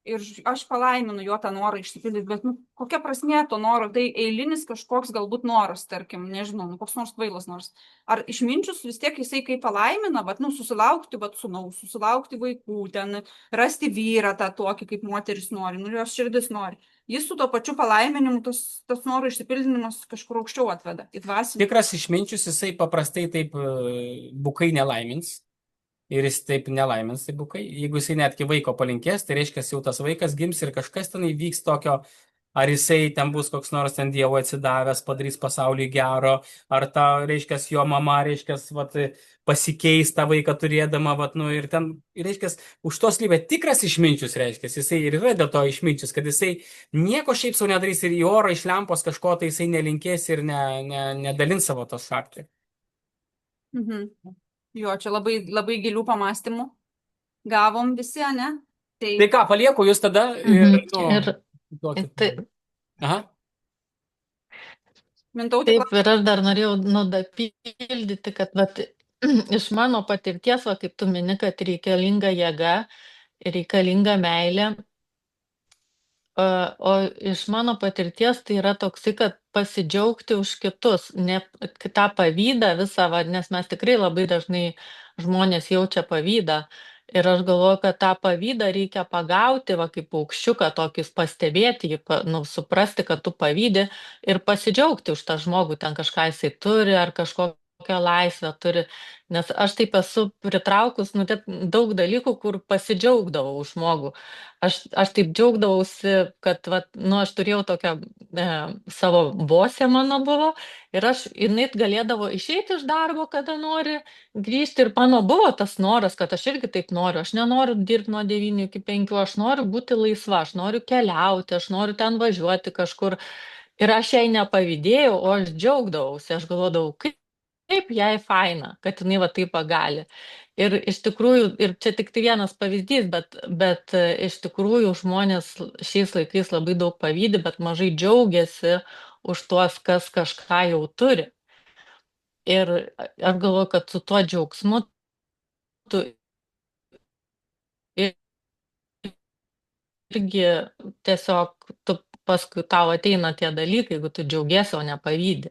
Ir aš palaiminu jo tą norą išsipildyti, bet kokia prasmė to noro, tai eilinis kažkoks galbūt noras, tarkim, nežinau, koks nors kvailas noras. Ar išminčius vis tiek jisai kaip palaimina, susilaukti sūnaus, susilaukti vaikų, ten rasti vyrą tą tokį, kaip moteris nori, jos širdis nori. Jis su to pačiu palaiminimu, tas noro išsipildinimas kažkur aukščiau atveda į dvasinį. Tikras išminčius jisai paprastai taip bukai nelaimins. Ir jis taip nelaimins, tai bukai. Jeigu jisai netgi vaiko palinkės, tai reiškia, jau tas vaikas gims ir kažkas ten įvyks tokio, ar jisai ten bus koks nors ten Dievo atsidavęs, padarys pasauliui gero, ar ta, reiškia, jo mama, reiškia, pasikeis tą vaiką turėdama, ir ten, reiškia, už to slypia tikras išminčius, reiškia, jisai ir yra dėl to išminčius, kad jisai nieko šiaip sau nedarys ir į orą iš lempos kažko, tai jisai nelinkės ir nedalins savo tos šaktį. Jo, čia labai, labai gilių pamastymų gavom visi, ne? Tai ką, palieku jūs tada Aha. Mintautė. Taip, ir aš dar norėjau nudapildyti, kad iš mano patirties, kaip tu mini, kad reikalinga jėga, reikalinga meilė, o iš mano patirties tai yra toksai, kad pasidžiaugti už kitus, ne tą pavydą visą, nes mes tikrai labai dažnai žmonės jaučia pavydą Ir aš galvoju, kad tą pavydą reikia pagauti, va kaip paukščiuką tokius pastebėti, suprasti, kad tu pavydi ir pasidžiaugti už tą žmogų, ten kažką jisai turi ar kažkokią laisvę turi. Nes aš taip esu pritraukus daug dalykų, kur pasidžiaugdavau už žmogų. Aš taip džiaugdavausi, kad aš turėjau tokią savo bosę mano buvo ir jinai galėdavo išeiti iš darbo, kada nori grįžti ir mano buvo tas noras, kad aš irgi taip noriu. Aš nenoriu dirbti nuo 9 iki 5, aš noriu būti laisva, aš noriu keliauti, aš noriu ten važiuoti kažkur. Ir aš jai nepavydėjau, o aš džiaugdavausi, aš galvodavau, kaip jai faina, kad jinai va taip gali. Ir iš tikrųjų, ir čia tik tai vienas pavyzdys, bet iš tikrųjų žmonės šiais laikais labai daug pavydi, bet mažai džiaugiasi už tuos, kas kažką jau turi. Ir aš galvoju, kad su tuo džiaugsmu tu irgi tiesiog paskui tau ateina tie dalykai, jeigu tu džiaugiesi, o nepavydi.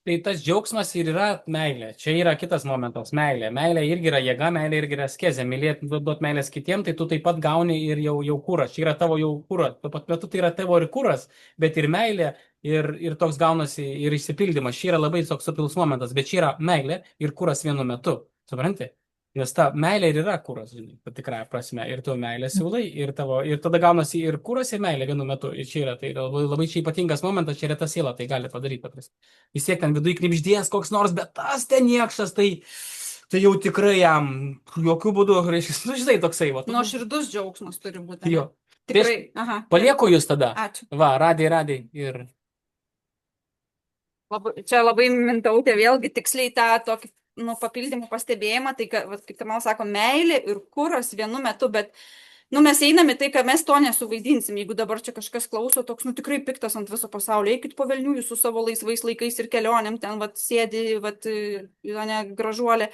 Tai tas džiaugsmas ir yra meilė. Čia yra kitas momentas - meilė. Meilė irgi yra jėga, meilė irgi yra askezė. Mylėti, duoti meilės kitiem, tai tu taip pat gauni ir jau kūras. Čia yra tavo jau kūras. Tuo pat metu tai yra tavo ir kūras, bet ir meilė, ir toks gaunasi ir išsipildymas. Čia yra labai toks subtilus momentas, bet čia yra meilė ir kūras vienu metu. Supranti? Nes ta meilė ir yra kūras, žinai, tikrąją prasme. Ir tu meilę siūlai, ir tada gaunasi ir kūras, ir meilė vienu metu. Ir čia yra tai labai čia ypatingas momentas, čia yra ta siela, tai gali padaryti. Vis tiek ten viduje knibždės koks nors, bet tas ten niekšas, tai jau tikrai jam jokių būdų, reiškia, žinai, toksai. Nuoširdus džiaugsmas turi būti. Jo. Tikrai. Aha. Palieku jūs tada. Ačiū. Va, radai. Ir... Čia labai Mintautė vėlgi tiksliai tą tokį papildymų pastebėjimą, tai kaip Tamara sako, meilė ir kūras vienu metu, bet mes einame tai, kad mes to nesuvaidinsim. Jeigu dabar čia kažkas klauso, toks tikrai piktas ant viso pasaulio, eikit po velnių jūs su savo laisvais laikais ir kelionėm, ten sėdi, gražuolė.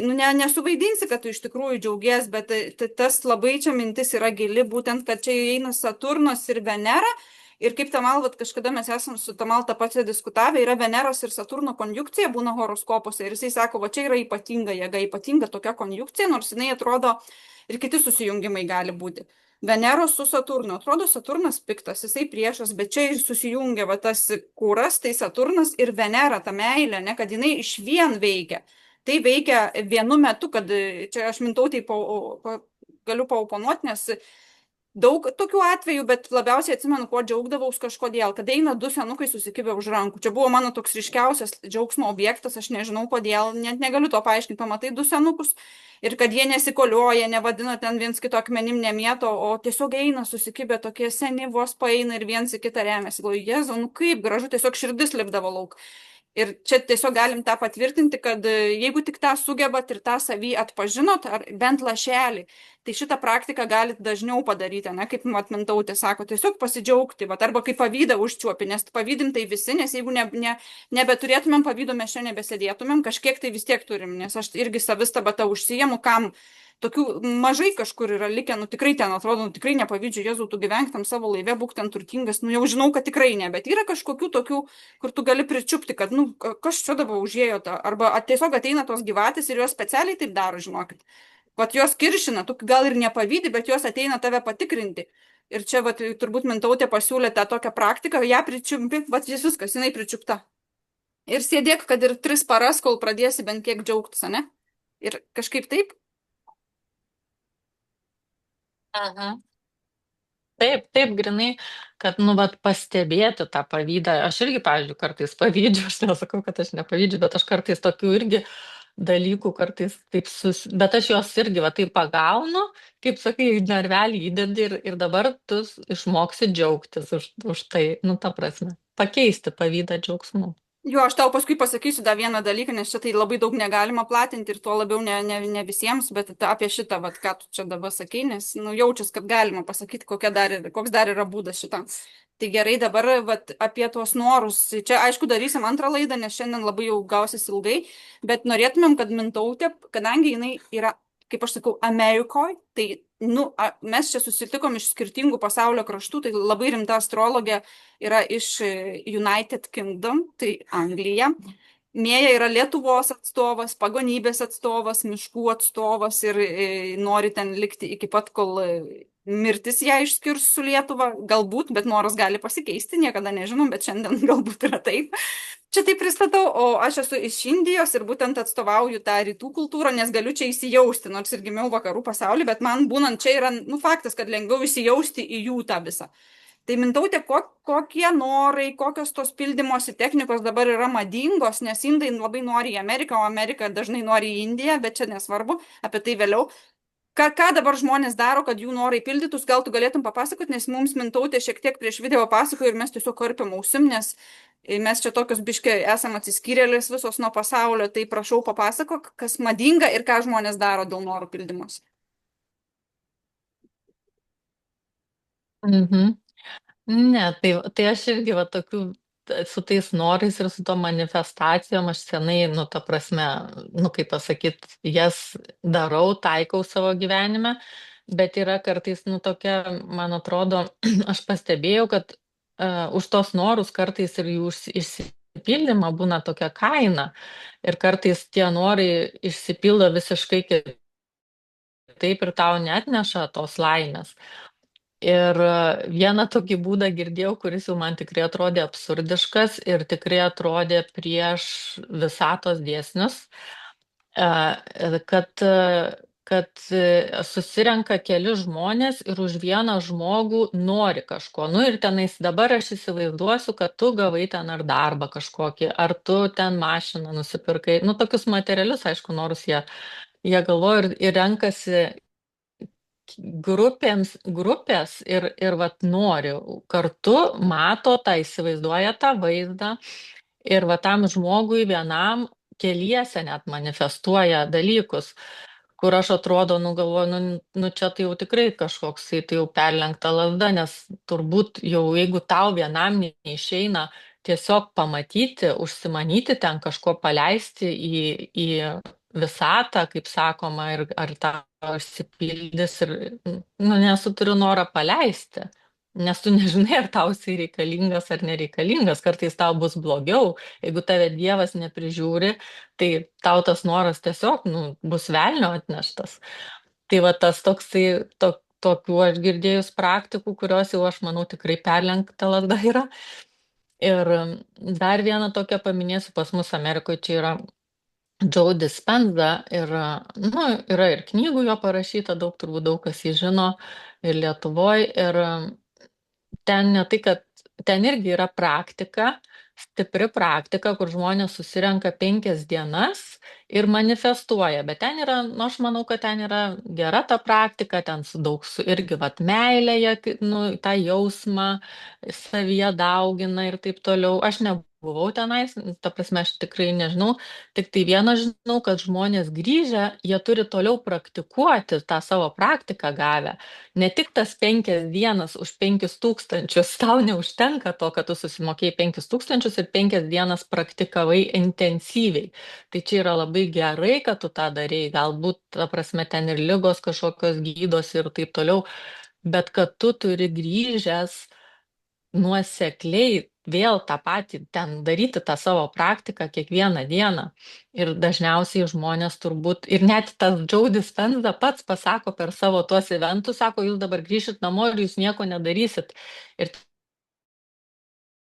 Nesuvaidinsi, kad tu iš tikrųjų džiaugies, bet tas labai čia mintis yra gili, būtent, kad čia eina Saturnas ir Venera. Ir kaip Tamal, kažkada mes esam su Tamal tą patį diskutavę, yra Veneros ir Saturno konjunkcija, būna horoskopuose. Ir jisai sako, va čia yra ypatinga jėga, ypatinga tokia konjunkcija, nors jinai atrodo ir kiti susijungimai gali būti. Veneros su Saturnu. Atrodo, Saturnas piktas, jisai priešas, bet čia ir susijungia va tas kūras, tai Saturnas ir Venera, ta meilė, ne, kad jinai iš vien veikia. Tai veikia vienu metu, kad čia aš Mintautai galiu paoponuoti, nes daug tokių atvejų, bet labiausiai atsimenu, kuo džiaugdavaus kažkodėl, kad eina du senukai susikibę už rankų. Čia buvo mano toks ryškiausias džiaugsmo objektas, aš nežinau kodėl, net negaliu to paaiškinti, pamatai du senukus ir kad jie nesikolioja, nevadina ten viens kito akmenim nemėto, o tiesiog eina susikibę tokie seni, vos paeina ir viens į kitą remiasi. Galvoju, Jėzau, kaip gražu, tiesiog širdis lipdavo lauk. Ir čia tiesiog galim tą patvirtinti, kad jeigu tik tą sugebat ir tą savį atpažinot, ar bent lašelį, tai šitą praktiką galit dažniau padaryti, ne, kaip Mintautė sako, tiesiog pasidžiaugti, arba kaip pavydą užčiuopi, nes pavydim tai visi, nes jeigu nebeturėtumėm pavydo, mes čia nebesėdėtumėm, kažkiek tai vis tiek turim, nes aš irgi savistaba tą užsijemu, kam tokių mažai kažkur yra likę, tikrai ten atrodo, tikrai nepavydžiu, Jėzau, tu gyvenk tam savo laive, būk ten turtingas, jau žinau, kad tikrai ne, bet yra kažkokių tokių, kur tu gali pričiupti, kad, kas čia dabar užėjo tą, arba tiesiog ateina tos gyvatės ir jos specialiai taip daro, žinokit. Vat jos kiršina, tu gal ir nepavydi, bet jos ateina tave patikrinti. Ir čia, turbūt Mintautė pasiūlė tą tokią praktiką, ją pričiumpi, jis viskas, jinai pričiupta. Ir sėdėk, kad ir 3 paras, kol pradėsi bent kiek džiaugtis, ne? Ir kažkaip taip. Aha. Taip, grinai, kad, pastebėti tą pavydą. Aš irgi, pavyzdžiui, kartais pavydžiu, aš nesakau, kad aš nepavydžiu, bet aš kartais tokių irgi dalykų kartais taip bet aš juos irgi taip pagaunu, kaip sakai, narvelį įdedi ir dabar tu išmoksi džiaugtis už tai, ta prasme, pakeisti pavydą džiaugsmu. Jo, aš tau paskui pasakysiu dar vieną dalyką, nes čia tai labai daug negalima platinti ir tuo labiau ne visiems, bet apie šitą, ką tu čia dabar sakai, nes jaučias, kad galima pasakyti, koks dar yra būdas šitam. Tai gerai, dabar apie tuos norus. Čia, aišku, darysim antrą laidą, nes šiandien labai jau gausis ilgai, bet norėtumėm, kad Mintautė, kadangi jinai yra, kaip aš sakau, Amerikoje, tai mes čia susitikom iš skirtingų pasaulio kraštų, tai labai rimta astrologė yra iš United Kingdom, tai Anglija. Mėja yra Lietuvos atstovas, pagonybės atstovas, miškų atstovas ir nori ten likti iki pat, kol mirtis ją išskirs su Lietuva. Galbūt, bet noras gali pasikeisti, niekada nežinom, bet šiandien galbūt yra taip. Čia taip pristatau, o aš esu iš Indijos ir būtent atstovauju tą rytų kultūrą, nes galiu čia įsijausti, nors ir gimiau vakarų pasaulyje, bet man būnant čia yra, faktas, kad lengviau įsijausti į jų tą visą. Tai Mintaute, kokie norai, kokios tos pildymosi technikos dabar yra madingos, nes indai labai nori į Ameriką, o Amerika dažnai nori į Indiją, bet čia nesvarbu, apie tai vėliau. Ką dabar žmonės daro, kad jų norai pildytus, gal tu galėtum papasakoti, nes mums Mintautė šiek tiek prieš video pasakojo ir mes tiesiog karpiam ausim, nes mes čia tokios biškai esam atsiskyrėlės visos nuo pasaulio, tai prašau papasakok, kas madinga ir ką žmonės daro dėl norų pildymosi. Mhm. Ne, tai aš irgi va tokių su tais norais ir su to manifestacijom aš senai, ta prasme, kaip pasakyt, jas darau, taikau savo gyvenime, bet yra kartais, tokia, man atrodo, aš pastebėjau, kad už tos norus kartais ir jų išsipildymą būna tokia kaina ir kartais tie norai išsipildo visiškai kitaip ir tau neatneša tos laimės. Ir vieną tokį būdą girdėjau, kuris jau man tikrai atrodė absurdiškas ir tikrai atrodė prieš visatos dėsnius, kad susirenka keli žmonės ir už vieną žmogų nori kažko. Ir tenais dabar aš įsivaizduosiu, kad tu gavai ten ar darbą kažkokį, ar tu ten mašiną nusipirkai. Tokius materialius, aišku, norus jie galvoja ir renkasi grupės ir vat nori kartu, mato tą, įsivaizduoja tą vaizdą ir va tam žmogui vienam keliese net manifestuoja dalykus, kur aš atrodo, galvoju, čia tai jau tikrai kažkoks, tai jau perlenkta lazda, nes turbūt jau jeigu tau vienam neišeina tiesiog pamatyti, užsimanyti ten kažko paleisti į visatą, kaip sakoma, ir ar tą išsipildys ir, nes tu turi norą paleisti, nes tu nežinai, ar tau jisai reikalingas ar nereikalingas, kartais tau bus blogiau, jeigu tave Dievas neprižiūri, tai tau tas noras tiesiog, bus velnio atneštas. Tai va tas toksai, tokių aš girdėjus praktikų, kurios jau aš manau tikrai perlenkta lazda yra. Ir dar vieną tokią paminėsiu, pas mus Amerikoje čia yra Joe Dispenza ir, yra ir knygų jo parašyta, turbūt daug kas jį žino ir Lietuvoje. Ir ten ne tai, kad ten irgi yra praktika, stipri praktika, kur žmonės susirenka 5 dienas ir manifestuoja. Bet ten yra, aš manau, kad ten yra gera ta praktika, ten su daug irgi meilėje, tą jausmą savyje daugina ir taip toliau. Aš nebuvau tenais, ta prasme, aš tikrai nežinau, tik tai vieną žinau, kad žmonės grįžę, jie turi toliau praktikuoti tą savo praktiką gavę. Ne tik tas 5 dienas už 5 000, tau neužtenka to, kad tu susimokėjai 5 000 ir 5 dienas praktikavai intensyviai. Tai čia yra labai gerai, kad tu tą darėjai, galbūt, ta prasme, ten ir ligos kažkokios gydos ir taip toliau, bet kad tu turi grįžęs nuosekliai vėl tą patį ten daryti tą savo praktiką kiekvieną dieną. Ir dažniausiai žmonės turbūt, ir net tas Joe Dispenza pats pasako per savo tuos eventus, sako, jūs dabar grįšit namo ir jūs nieko nedarysit. Ir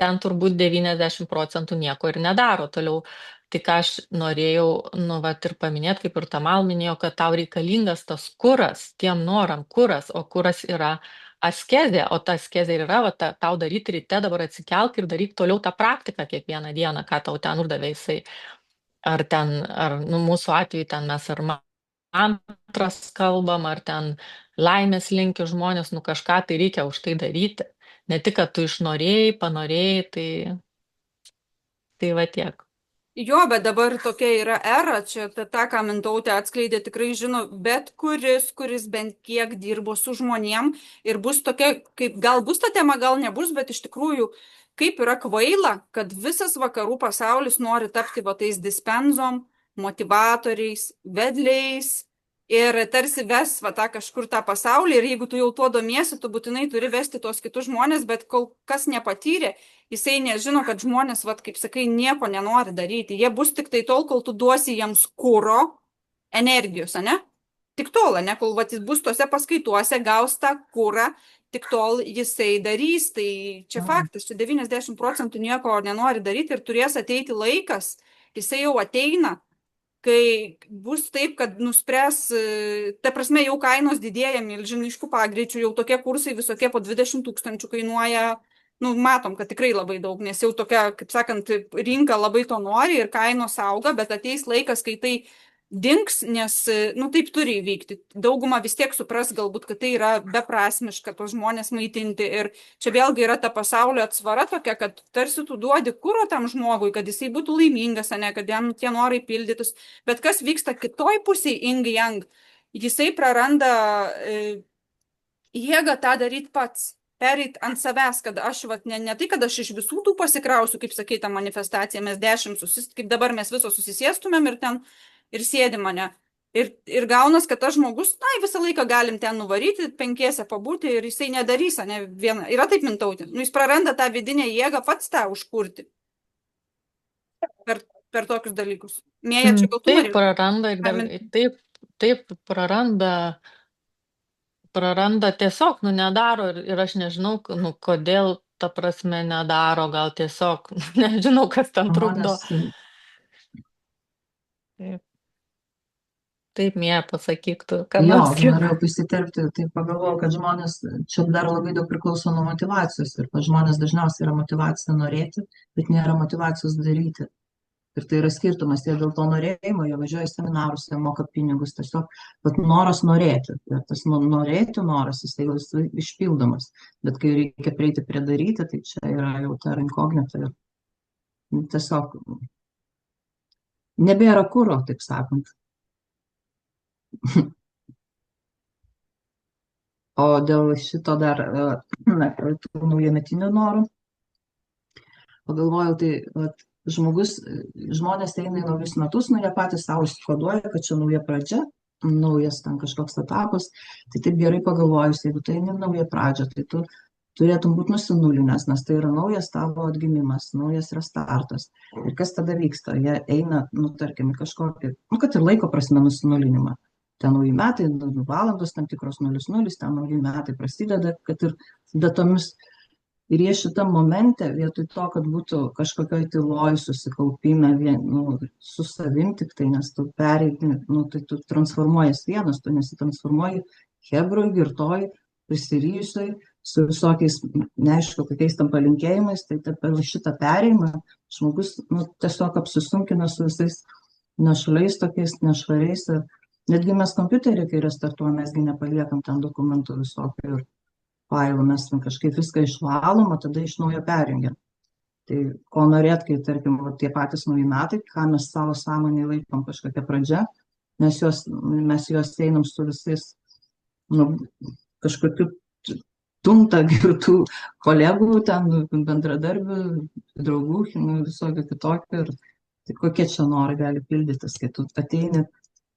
ten turbūt 90% nieko ir nedaro toliau. Tai ką aš norėjau, ir paminėti, kaip ir Tamal minėjo, kad tau reikalingas tas kuras, tiem noram kuras, o kuras yra askezė, o ta askezė yra, tau daryti ryte, dabar atsikelk ir daryk toliau tą praktiką kiekvieną dieną, ką tau ten uždavė jisai. Ar mūsų atveju ten mes ar mantras kalbam, ar ten laimės linki žmonės, kažką tai reikia už tai daryti. Ne tik, kad tu išnorėjai, panorėjai, tai va tiek. Jo, bet dabar tokia yra era, čia tą, ką Mintautė atskleidė, tikrai žino bet kuris bent kiek dirbo su žmonėm ir bus tokia, kaip gal bus ta tema, gal nebus, bet iš tikrųjų, kaip yra kvaila, kad visas vakarų pasaulis nori tapti tais dispenzom, motivatoriais, vedliais, ir tarsi ves va tą kažkur tą pasaulį ir jeigu tu jau tuo domiesi, tu būtinai turi vesti tos kitus žmonės, bet kol kas nepatyrė, jisai nežino, kad žmonės, va, kaip sakai, nieko nenori daryti. Jie bus tik tai tol, kol tu duosi jiems kuro, energijos, ane? Tik tol, ne, kol va, jis bus tose paskaituose, gaus tą kurą, tik tol jisai darys. Tai čia faktas, čia 90% nieko nenori daryti ir turės ateiti laikas, jisai jau ateina, kai bus taip, kad nuspręs, ta prasme, jau kainos didėja milžiniškų pagreičių, jau tokie kursai visokie po 20 000 kainuoja, nu, matom, kad tikrai labai daug, nes jau tokia, kaip sakant, rinka labai to nori ir kainos auga, bet ateis laikas, kai tai dings, nes, nu, taip turi įvykti. Dauguma vis tiek supras galbūt, kad tai yra beprasmiška tos žmonės maitinti ir čia vėlgi yra ta pasaulio atsvara tokia, kad tarsi tu duodi kuro tam žmogui, kad jisai būtų laimingas, ne, kad jam tie norai pildytus, bet kas vyksta kitoj pusėje, yin yang, jisai praranda jėgą tą daryti pats. Pereit ant savęs, kad aš, vat, ne tai, kad aš iš visų tų pasikrausiu, kaip sakai, tą manifestaciją, mes 10, kaip dabar mes visos susisėstumėm ir ten ir sėdi mane. Ir gaunas, kad tas žmogus, na, visą laiką galim ten nuvaryti, 5 pabūti ir jisai nedarys, ne vieną. Yra taip Mintautė. Nu, jis praranda tą vidinę jėgą pats tą užkurti. Per tokius dalykus. Mėja, čia gal tu Taip, praranda, taip, praranda tiesiog, nu, nedaro ir aš nežinau, nu, kodėl, ta prasme, nedaro, gal tiesiog, nežinau, kas ten trukdo. Taip, Mėja, pasakyk tu, ką nors. Jo, norėjau pasitelkti, tai pagalvojau, kad žmonės, čia dar labai daug priklauso nuo motyvacijos ir kad žmonės dažniausiai yra motyvacija norėti, bet nėra motyvacijos daryti. Ir tai yra skirtumas, jie dėl to norėjimo, jie važiuoja į seminarus, jie moka pinigus, tiesiog, bet noras norėti, ir tas norėti noras, jis išpildomas, bet kai reikia prieiti prie daryti, tai čia yra jau ta inkognita ir tiesiog nebėra kuro, taip sakant. O dėl šito dar tų naujametinių norų pagalvojau, tai žmonės eina į naujus metus, nu jie patys savo užsikoduoja, kad čia nauja pradžia, naujas ten kažkoks etapas, tai taip gerai pagalvojus, jeigu tai eini nauja pradžia, tai tu turėtum būti nusinulinęs, nes tai yra naujas tavo atgimimas, naujas restartas. Ir kas tada vyksta? Jie eina, nu tarkim, kažkokį, nu kad ir laiko prasme nusinulinimą. Ten nauji metai, valandos tam tikros 00, ten nauji metai prasideda, kad ir datomis. Ir jie šitam momente, vietoj to, kad būtų kažkokioj tyloj susikaupime su savim tik tai, nes tu pereini, nu, tai tu transformuojas vienas, tu nesitransformuoji hebroj, girtoj, prisiryjusioj, su visokiais, neaišku, kokiais tam palinkėjimais, tai per šitą perėjimą žmogus tiesiog apsisunkina su visais nešvariais tokiais, nešvariais. Netgi mes kompiuterį, kai restartuojame, mesgi nepaliekam ten dokumentų visokių ir failų, mes kažkaip viską išvalom, o tada iš naujo perjungiam. Tai ko norėt, kai, tarkim, tie patys nauji metai, ką mes savo sąmonėje laikom kažkokia pradžia, mes juos einam su visais kažkokiu tumta girtų kolegų, ten bendradarbių, draugų, visokių kitokių. Ir tai kokie čia norai gali pildytis, kai tu ateini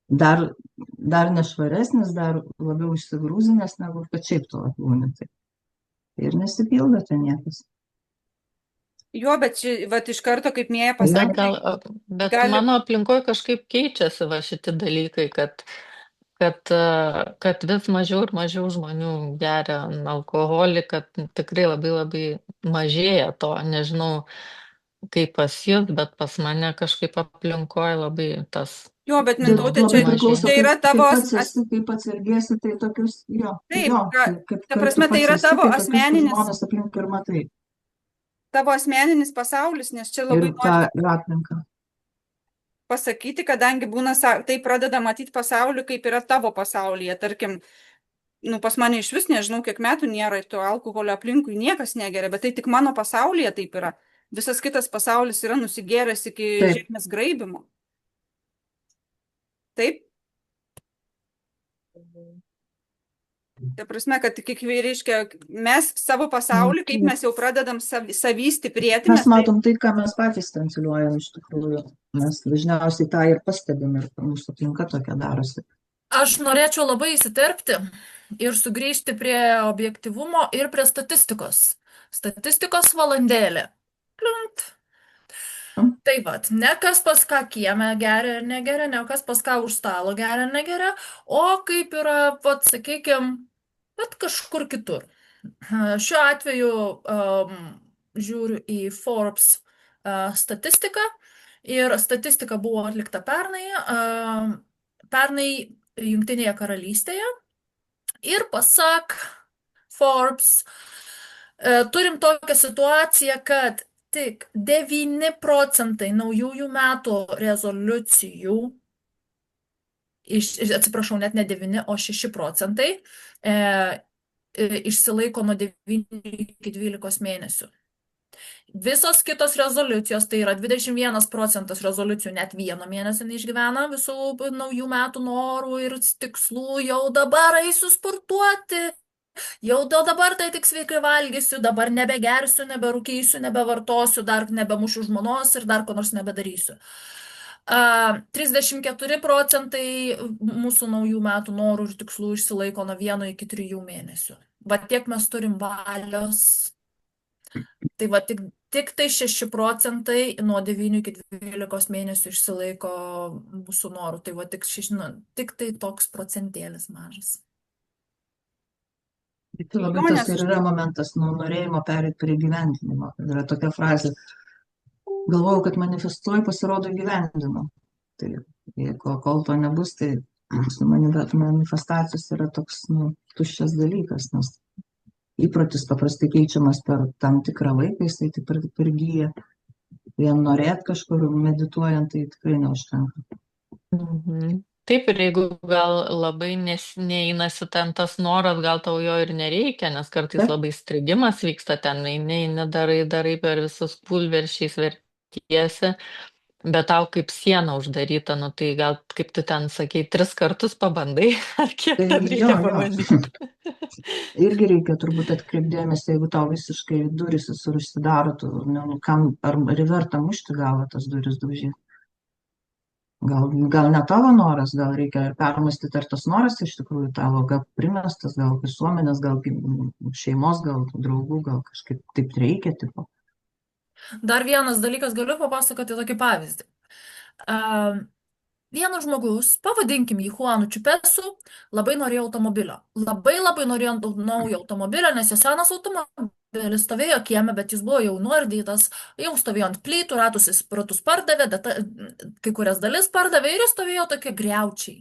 dar nešvaresnis, dar labiau išsigrūzinęs, negu kad šiaip to būni. Ir nesipildo ten niekas. Jo, bet iš karto, kaip Mėja pasakė. Bet mano aplinkoje kažkaip keičiasi va šitie dalykai, kad vis mažiau ir mažiau žmonių geria alkoholį, kad tikrai labai labai mažėja to, nežinau kaip pas jus, bet pas mane kažkaip aplinkoje labai tas. Jo, bet Mintautė, čia yra tavo... Kaip pats elgiesi, tai tokius, jo. Taip, ta prasme, tai yra tavo asmeninis... Žmonės aplink ir matai. Tavo asmeninis pasaulis, nes čia labai... Ir aplinka. Pasakyti, kadangi būna, tai pradeda matyti pasaulį, kaip yra tavo pasaulyje. Tarkim, pas mane iš vis nežinau, kiek metų nėra to alkoholio aplinkui, niekas negeria, bet tai tik mano pasaulyje taip yra. Visas kitas pasaulis yra nusigėręs iki žemės graibimo. Taip? Tai prasme, kad reiškia, mes savo pasaulį, kaip mes jau pradedam savį stiprėti. Mes matom tai, ką mes patys transliuojam iš tikrųjų. Mes dažniausiai tą ir pastebim ir mūsų aplinka tokia darosi. Aš norėčiau labai įsiterpti ir sugrįžti prie objektivumo ir prie statistikos. Statistikos valandėlė. Kliunkt. Tai vat, ne kas pas ką kieme geria ir negeria, ne kas pas ką už stalo geria ir negeria, o kaip yra, vat, sakykime, vat kažkur kitur. Šiuo atveju žiūriu į Forbes statistiką ir statistika buvo atlikta pernai Jungtinėje karalystėje ir pasak Forbes turim tokią situaciją, kad tik 9% naujųjų metų rezoliucijų, atsiprašau, net ne 9, o 6% išsilaiko nuo 9 iki 12 mėnesių. Visos kitos rezoliucijos, tai yra 21% rezoliucijų net 1 mėnesį neišgyvena visų naujų metų norų ir tikslų, jau dabar eisiu sportuoti, jau dabar tai tik sveikai valgysiu, dabar nebegersiu, neberūkysiu, nebevartosiu, dar nebemušiu žmonos ir dar ko nors nebedarysiu. 34% mūsų naujų metų norų ir tikslų išsilaiko nuo 1 iki 3 mėnesių. Va tiek mes turim valios. Tai va tik tai 6% nuo 9 iki 12 mėnesių išsilaiko mūsų norų. Tai va tik tai toks procentėlis mažas. Tai labai tas ir yra momentas nuo norėjimo perėti prie gyvendinimo. Yra tokia frazė. Galvojau, kad manifestuoju, pasirodo gyvendinu. Tai kol to nebus, tai manifestacijos yra toks tuščias dalykas, nes įprotis paprastai keičiamas per tam tikrą laiką, jisai taip ir gyja. Vien norėt kažkur medituojant, tai tikrai neužtenka. Taip, ir jeigu gal labai neįnasi ten tas noras, gal tau jo ir nereikia, nes kartais labai strigimas vyksta ten, darai per visus pulveršiais vertiesi, bet tau kaip siena uždaryta, tai gal kaip tu ten sakei, 3 kartus pabandai, ar kiek ten reikia pabandyti. Irgi reikia turbūt atkreipdėmėsi, jeigu tau visiškai duris užsidaro, ar verta mušti galvą tas duris daužyti. Gal ne tavo noras, gal reikia ir permastyti, ar tas noras iš tikrųjų tavo, gal primestas, gal visuomenės, gal šeimos, gal draugų, gal kažkaip taip reikia, tipo. Dar vienas dalykas, galiu papasakoti tokį pavyzdį. Vienas žmogus, pavadinkim jį Juanu Čiupesu, labai norėjo automobilio. Labai norėjo naujo automobilio, nes jo senas automobilis stovėjo kieme, bet jis buvo jau nuardytas, jau stovėjo ant plytų, ratus pardavė, kai kurias dalis pardavė ir jis stovėjo tokie griaučiai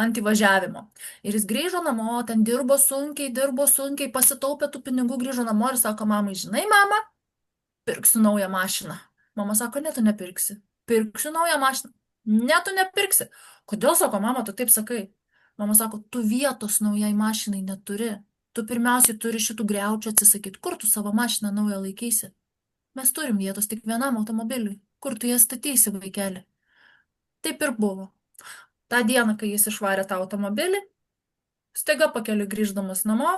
ant įvažiavimo. Ir jis grįžo namo, ten dirbo sunkiai, pasitaupė tų pinigų, grįžo namo ir sako mamai, žinai, mama, pirksiu naują mašiną. Mama sako, ne, tu nepirksi. Pirksiu naują mašiną. Ne, tu nepirksi. Kodėl, sako, mama, tu taip sakai? Mama sako, tu vietos naujai mašinai neturi. Tu pirmiausiai turi šitų griaučių atsisakyti. Kur tu savo mašiną naują laikysi? Mes turim vietos tik vienam automobiliui. Kur tu ją statysi, vaikeli? Taip ir buvo. Ta diena, kai jis išvarė tą automobilį, staiga pakeliui grįždamas namo,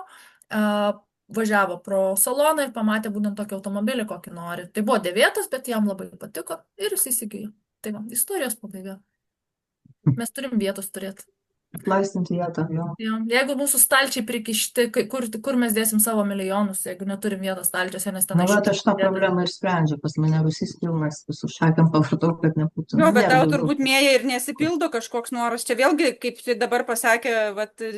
važiavo pro saloną ir pamatė būtent tokį automobilį, kokį nori. Tai buvo dėvėtas, bet jam labai patiko ir jis įsigijo. Tai va, istorijos pabaiga. Mes turim vietos turėti. Atlaisvinti vietą, jo. Jeigu mūsų stalčiai prikišti, kur mes dėsim savo milijonus, jeigu neturim vietos stalčiuose, nes ten... Na, bet aš tą problemą ir sprendžiu. Pas mane Rusys pilnas, visų šakėm pavartau, kad nebūtų. Bet tau turbūt mėja ir nesipildo kažkoks noras. Čia vėlgi, kaip dabar pasakė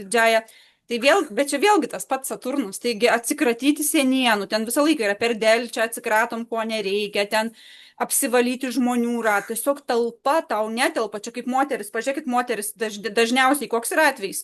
Džaja, tai bet čia vėlgi tas pats Saturnus, taigi atsikratyti senienų, ten visą laiką yra per delčią, atsikratom, ko nereikia, ten apsivalyti žmonių ratą, tiesiog talpa tau netelpa, čia kaip moteris, pažiūrėkit, moteris dažniausiai, koks yra atvejs,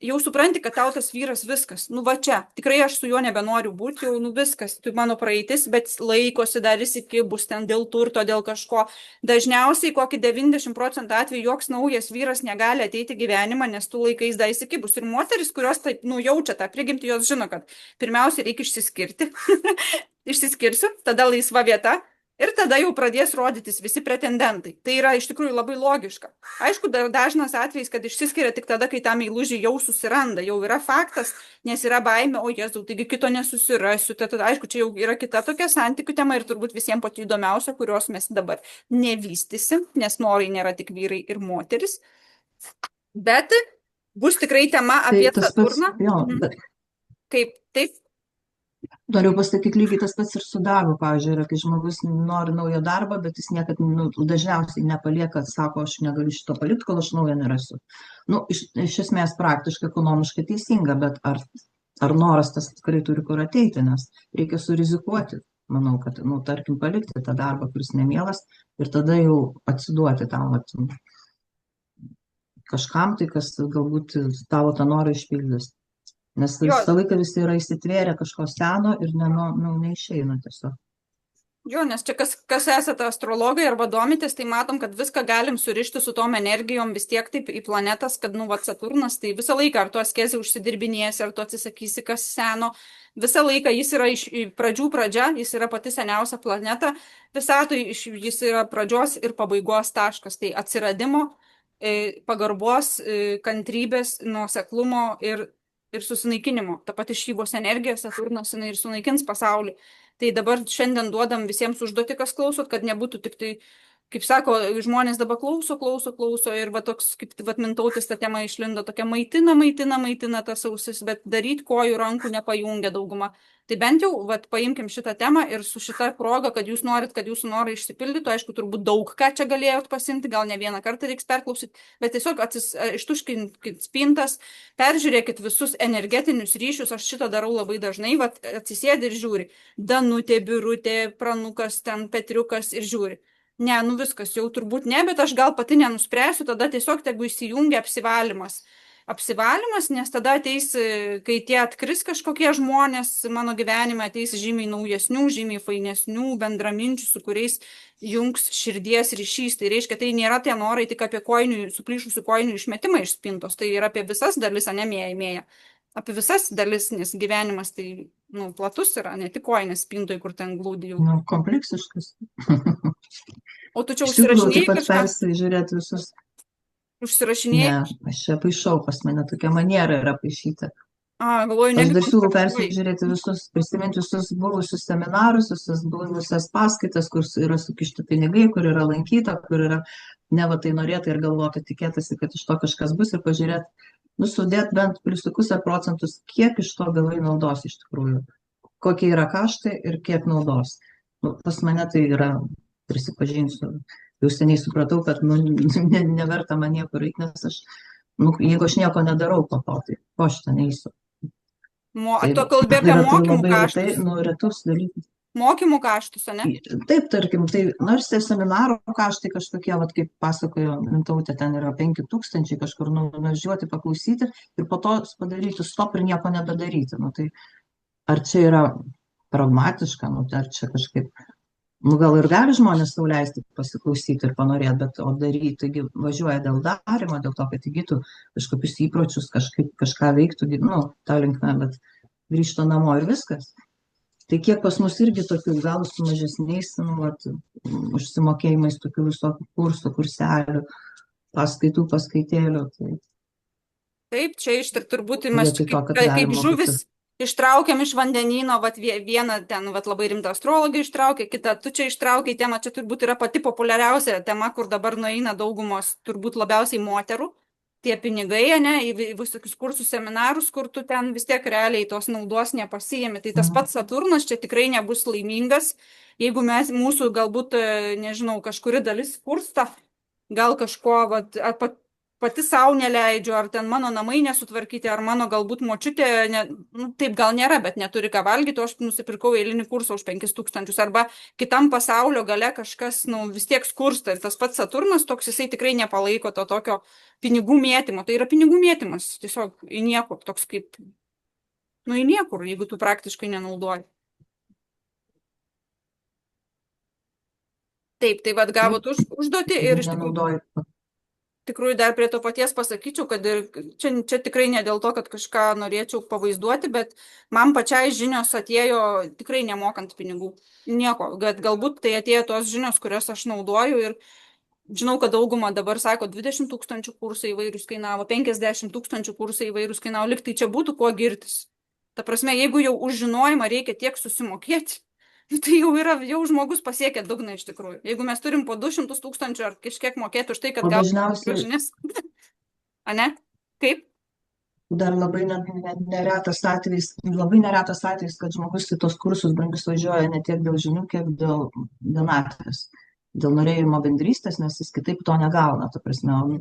jau supranti, kad tau tas vyras viskas, va čia, tikrai aš su juo nebenoriu būti, jau viskas, tai mano praeitis, bet laikosi dar įsikibus ten dėl turto, dėl kažko. Dažniausiai kokį 90% atveju joks naujas vyras negali ateiti gyvenimą, nes tu laikais dar įsikibus. Ir moteris, kurios taip jaučia tą prigimtį, jos žino, kad pirmiausia reikia išsiskirti, išsiskirsiu, tada laisva vieta. Ir tada jau pradės rodytis visi pretendentai. Tai yra iš tikrųjų labai logiška. Aišku, dažnas atvejis, kad išsiskiria tik tada, kai tą meilužį jau susiranda. Jau yra faktas, nes yra baimė, o Jėzau, taigi kito nesusirasiu. Tada, aišku, čia jau yra kita tokia santykių tema ir turbūt visiems pati įdomiausia, kurios mes dabar nevystysim, nes norai nėra tik vyrai ir moteris. Bet Bus tikrai tema Tai apie tas pats, Saturną. jo, Mhm. bet Kaip, taip, noriu pasakyti lygiai tas pats ir su darbu, pavyzdžiui, yra, kai žmogus nori naujo darbo, bet jis niekad, nu, dažniausiai nepalieka, sako, aš negaliu šito palikti, kol aš naujo nerasiu. Nu, iš esmės praktiškai, ekonomiškai teisinga, bet ar noras tas tikrai turi kur ateiti, nes reikia surizikuoti. Manau, kad, nu, tarkim, palikti tą darbą, kuris nemielas, ir tada jau atsiduoti tam, vat, kažkam tai, kas galbūt tavo tą norą išpildys. Nes jo, visą laiką visi yra įsitvėrę kažko seno ir neišeina tiesiog. jo, nes čia kas esate astrologai arba domitės, tai matom, kad viską galim surišti su tom energijom vis tiek taip į planetas, kad, nu, vat Saturnas, tai visą laiką, ar tu askezį užsidirbinėsi, ar tu atsisakysi kas seno, visą laiką jis yra iš pradžių pradžia, jis yra pati seniausia planeta, visatoj jis yra pradžios ir pabaigos taškas, tai atsiradimo, pagarbos, kantrybės, nuoseklumo ir susinaikinimo. Ta pati šybos energija, Saturnas, jinai ir sunaikins pasaulį. Tai dabar šiandien duodam visiems užduoti, kas klausot, kad nebūtų tik tai, kaip sako, žmonės dabar klauso ir va toks, kaip va Mintautis ta tema išlindo, tokia maitina tas ausis, bet daryti kojų rankų nepajungia dauguma. Tai bent jau, va, paimkim šitą temą ir su šita proga, kad jūs norit, kad jūsų norai išsipildytų, aišku, turbūt daug ką čia galėjot pasimti, gal ne vieną kartą reiks perklausyti, bet tiesiog ištuškinkit spintas, peržiūrėkit visus energetinius ryšius, aš šitą darau labai dažnai, va, atsisėdi ir žiūri. Danutė, Birutė, Pranukas, ten Petriukas ir žiūri. Ne, nu viskas, jau turbūt ne, bet aš gal pati nenuspręsiu, tada tiesiog tegu įsijungia apsivalymas. Apsivalymas, nes tada ateis, kai tie atkris kažkokie žmonės mano gyvenime, ateis žymiai naujesnių, žymiai fainesnių, bendraminčių, su kuriais jungs širdies ryšys. Tai reiškia, tai nėra tie norai tik apie suplyšusių kojinių išmetimą iš spintos, tai yra apie visas dalis, o ne mėja. Apie visas dalis, nes gyvenimas tai, nu, platus yra, ne tik kojinės spintoj, kur ten glūdi jau. Nu, kompleksiškas. O tu čia Iš tikrųjų, užsirašinėjai taip pat kažką? persižiūrėti visus. Užsirašinėjai? Ne, aš čia paišau, pas mane tokia maniera yra paišyta. Galvoju, Aš dar negi siūlau kontaktuoji. persižiūrėti visus, prisiminti visus buvusius seminarus, visas buvusias paskaitas, kur yra sukišti pinigai, kur yra lankyta, kur yra neva tai norėta ir galvota, tikėtasi, kad iš to kažkas bus ir pažiūrėti, sudėti bent +0,5%, kiek iš to gavai naudos iš tikrųjų, kokie yra kaštai ir kiek naudos. Pas mane tai yra, prisipažinsiu, jau seniai supratau, kad neverta man niekur eiti, nes aš, jeigu aš nieko nedarau po to, tai ko aš ten eisiu. Tu kalbė apie Yra tai mokymų labai kaštus. retus dalykus. Mokymų kaštus, ne? Taip, tarkim, tai nors tai seminaro kaštai kažkokie, vat, kaip pasakojo Mintautė, ten yra 5 000 kažkur nuvažiuoti, paklausyti ir po to padaryti stop ir nieko nebedaryti. Tai ar čia yra pragmatiška, ar čia kažkaip, gal ir gali žmonės sau leisti pasiklausyti ir panorėti, bet o daryti, taigi važiuoja dėl darimo, dėl to, kad įgytų kažkokius įpročius, kažką veiktų, tą linkme, bet grįžta namo ir viskas. Tai kiek pas mus irgi tokių, gal su mažesniais, užsimokėjimais tokių visokių kursų, kurselių, paskaitų, paskaitėlių. Taip, čia turbūt mes Vietoj to, kad kaip galima žuvis ištraukiam iš vandenyno, vieną ten labai rimtą astrologą ištraukė, kitą tu čia ištraukiai temą, čia turbūt yra pati populiariausia tema, kur dabar nueina daugumos, turbūt labiausiai moterų. Tie pinigai, ne, į visokius kursus, seminarus, kur tu ten vis tiek realiai tos naudos nepasijėmi. Tai tas pats Saturnas čia tikrai nebus laimingas, jeigu mūsų galbūt, nežinau, kažkuri dalis kursta, gal kažko, pati savo neleidžiu, ar ten mano namai nesutvarkyti, ar mano galbūt močiutė, taip gal nėra, bet neturi ką valgyti, o aš nusipirkau eilinį kursą už 5 000, arba kitam pasaulio gale kažkas, vis tiek skursta. Ir tas pats Saturnas toks, jisai tikrai nepalaiko to tokio pinigų mėtymo. Tai yra pinigų mėtymas, tiesiog į niekur, toks kaip, į niekur, jeigu tu praktiškai nenaudoji. Taip, tai vad gavot užduotį ir iš tikrųjų dar prie to paties pasakyčiau, kad čia tikrai ne dėl to, kad kažką norėčiau pavaizduoti, bet man pačiai žinios atėjo tikrai nemokant pinigų. Nieko, bet galbūt tai atėjo tos žinios, kurias aš naudoju ir žinau, kad dauguma dabar sako 20 000 kursai įvairūs kainavo, 50 000 kursai įvairūs kainavo, lyg tai čia būtų kuo girtis. Ta prasme, jeigu jau už žinojimą reikia tiek susimokėti, tai jau žmogus pasiekia dugną iš tikrųjų. Jeigu mes turim po 200 000 ar kažkiek mokėti už tai, kad gautume žinias. A ne? Kaip? dar labai neretas atvejis, kad žmogus į tos kursus brangius važiuoja ne tiek dėl žinių, kiek dėl vienatvės, dėl norėjimo bendrystės, nes jis kitaip to negauna. Ta prasme,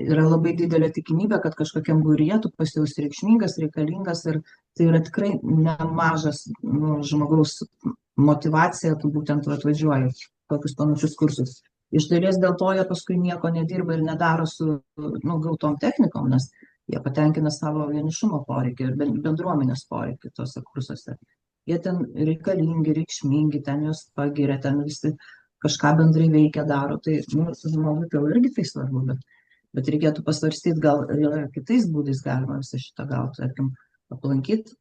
yra labai didelė tikimybė, kad kažkokiam būryje tu pasijausi reikšmingas, reikalingas ir tai yra tikrai nemažas žmogaus motyvacija, tu būtent atvažiuoji tokius panašius kursus. Iš dalies dėl to jie paskui nieko nedirba ir nedaro su gautom technikom, nes jie patenkina savo vienišumo poreikį ir bendruomenės poreikį tose kursuose. Jie ten reikalingi, reikšmingi, ten juos pagiria, ten visi kažką bendrai veikia, daro. Tai žmogui gal irgi tai svarbu, bet reikėtų pasvarstyti, gal kitais būdais galima visą šitą gauti, tarkim, aplankyti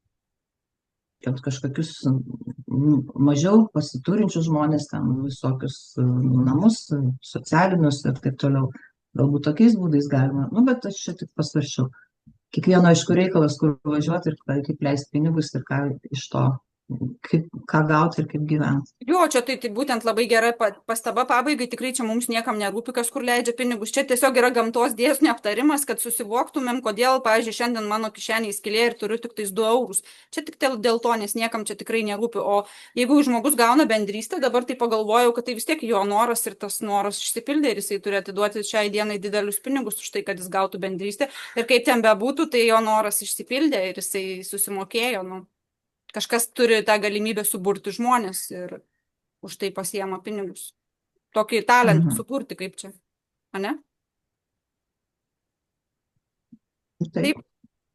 kažkokius mažiau pasiturinčius žmonės, ten visokius namus, socialinius ir taip toliau. Galbūt tokiais būdais galima, bet aš čia tik pasvaršiau. Kiekvieno aišku reikalas, kur važiuoti ir kaip leisti pinigus ir ką iš to, ką gauti ir kaip gyventi. Jo, čia tai būtent labai gera pastaba pabaigai, tikrai čia mums niekam nerūpi, kas kur leidžia pinigus. Čia tiesiog yra gamtos dėsnių aptarimas, kad susivoktumėm, kodėl, pavyzdžiui, šiandien mano kišenėje skylė ir turiu tik tais 2 eurus. Čia tik dėl to, nes niekam čia tikrai nerūpi. O jeigu žmogus gauna bendrystę, dabar tai pagalvojau, kad tai vis tiek jo noras ir tas noras išsipildė ir jisai turi atiduoti šiai dienai didelius pinigus už tai, kad jis gautų bendrystę. Ir kaip ten bebūtų, tai jo noras išsipildė ir jisai susimokėjo. Kažkas turi tą galimybę suburti žmonės ir už tai pasiema pinigus. Tokį talentą sukurti, kaip čia. Ane? Taip.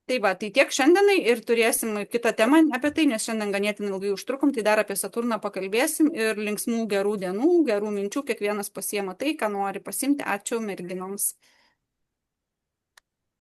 Tai va, tai tiek šiandienai ir turėsim kitą temą apie tai, nes šiandien ganėtinai ilgai užtrukom, tai dar apie Saturną pakalbėsim ir linksmų gerų dienų, gerų minčių, kiekvienas pasiema tai, ką nori pasimti. Ačiū merginoms.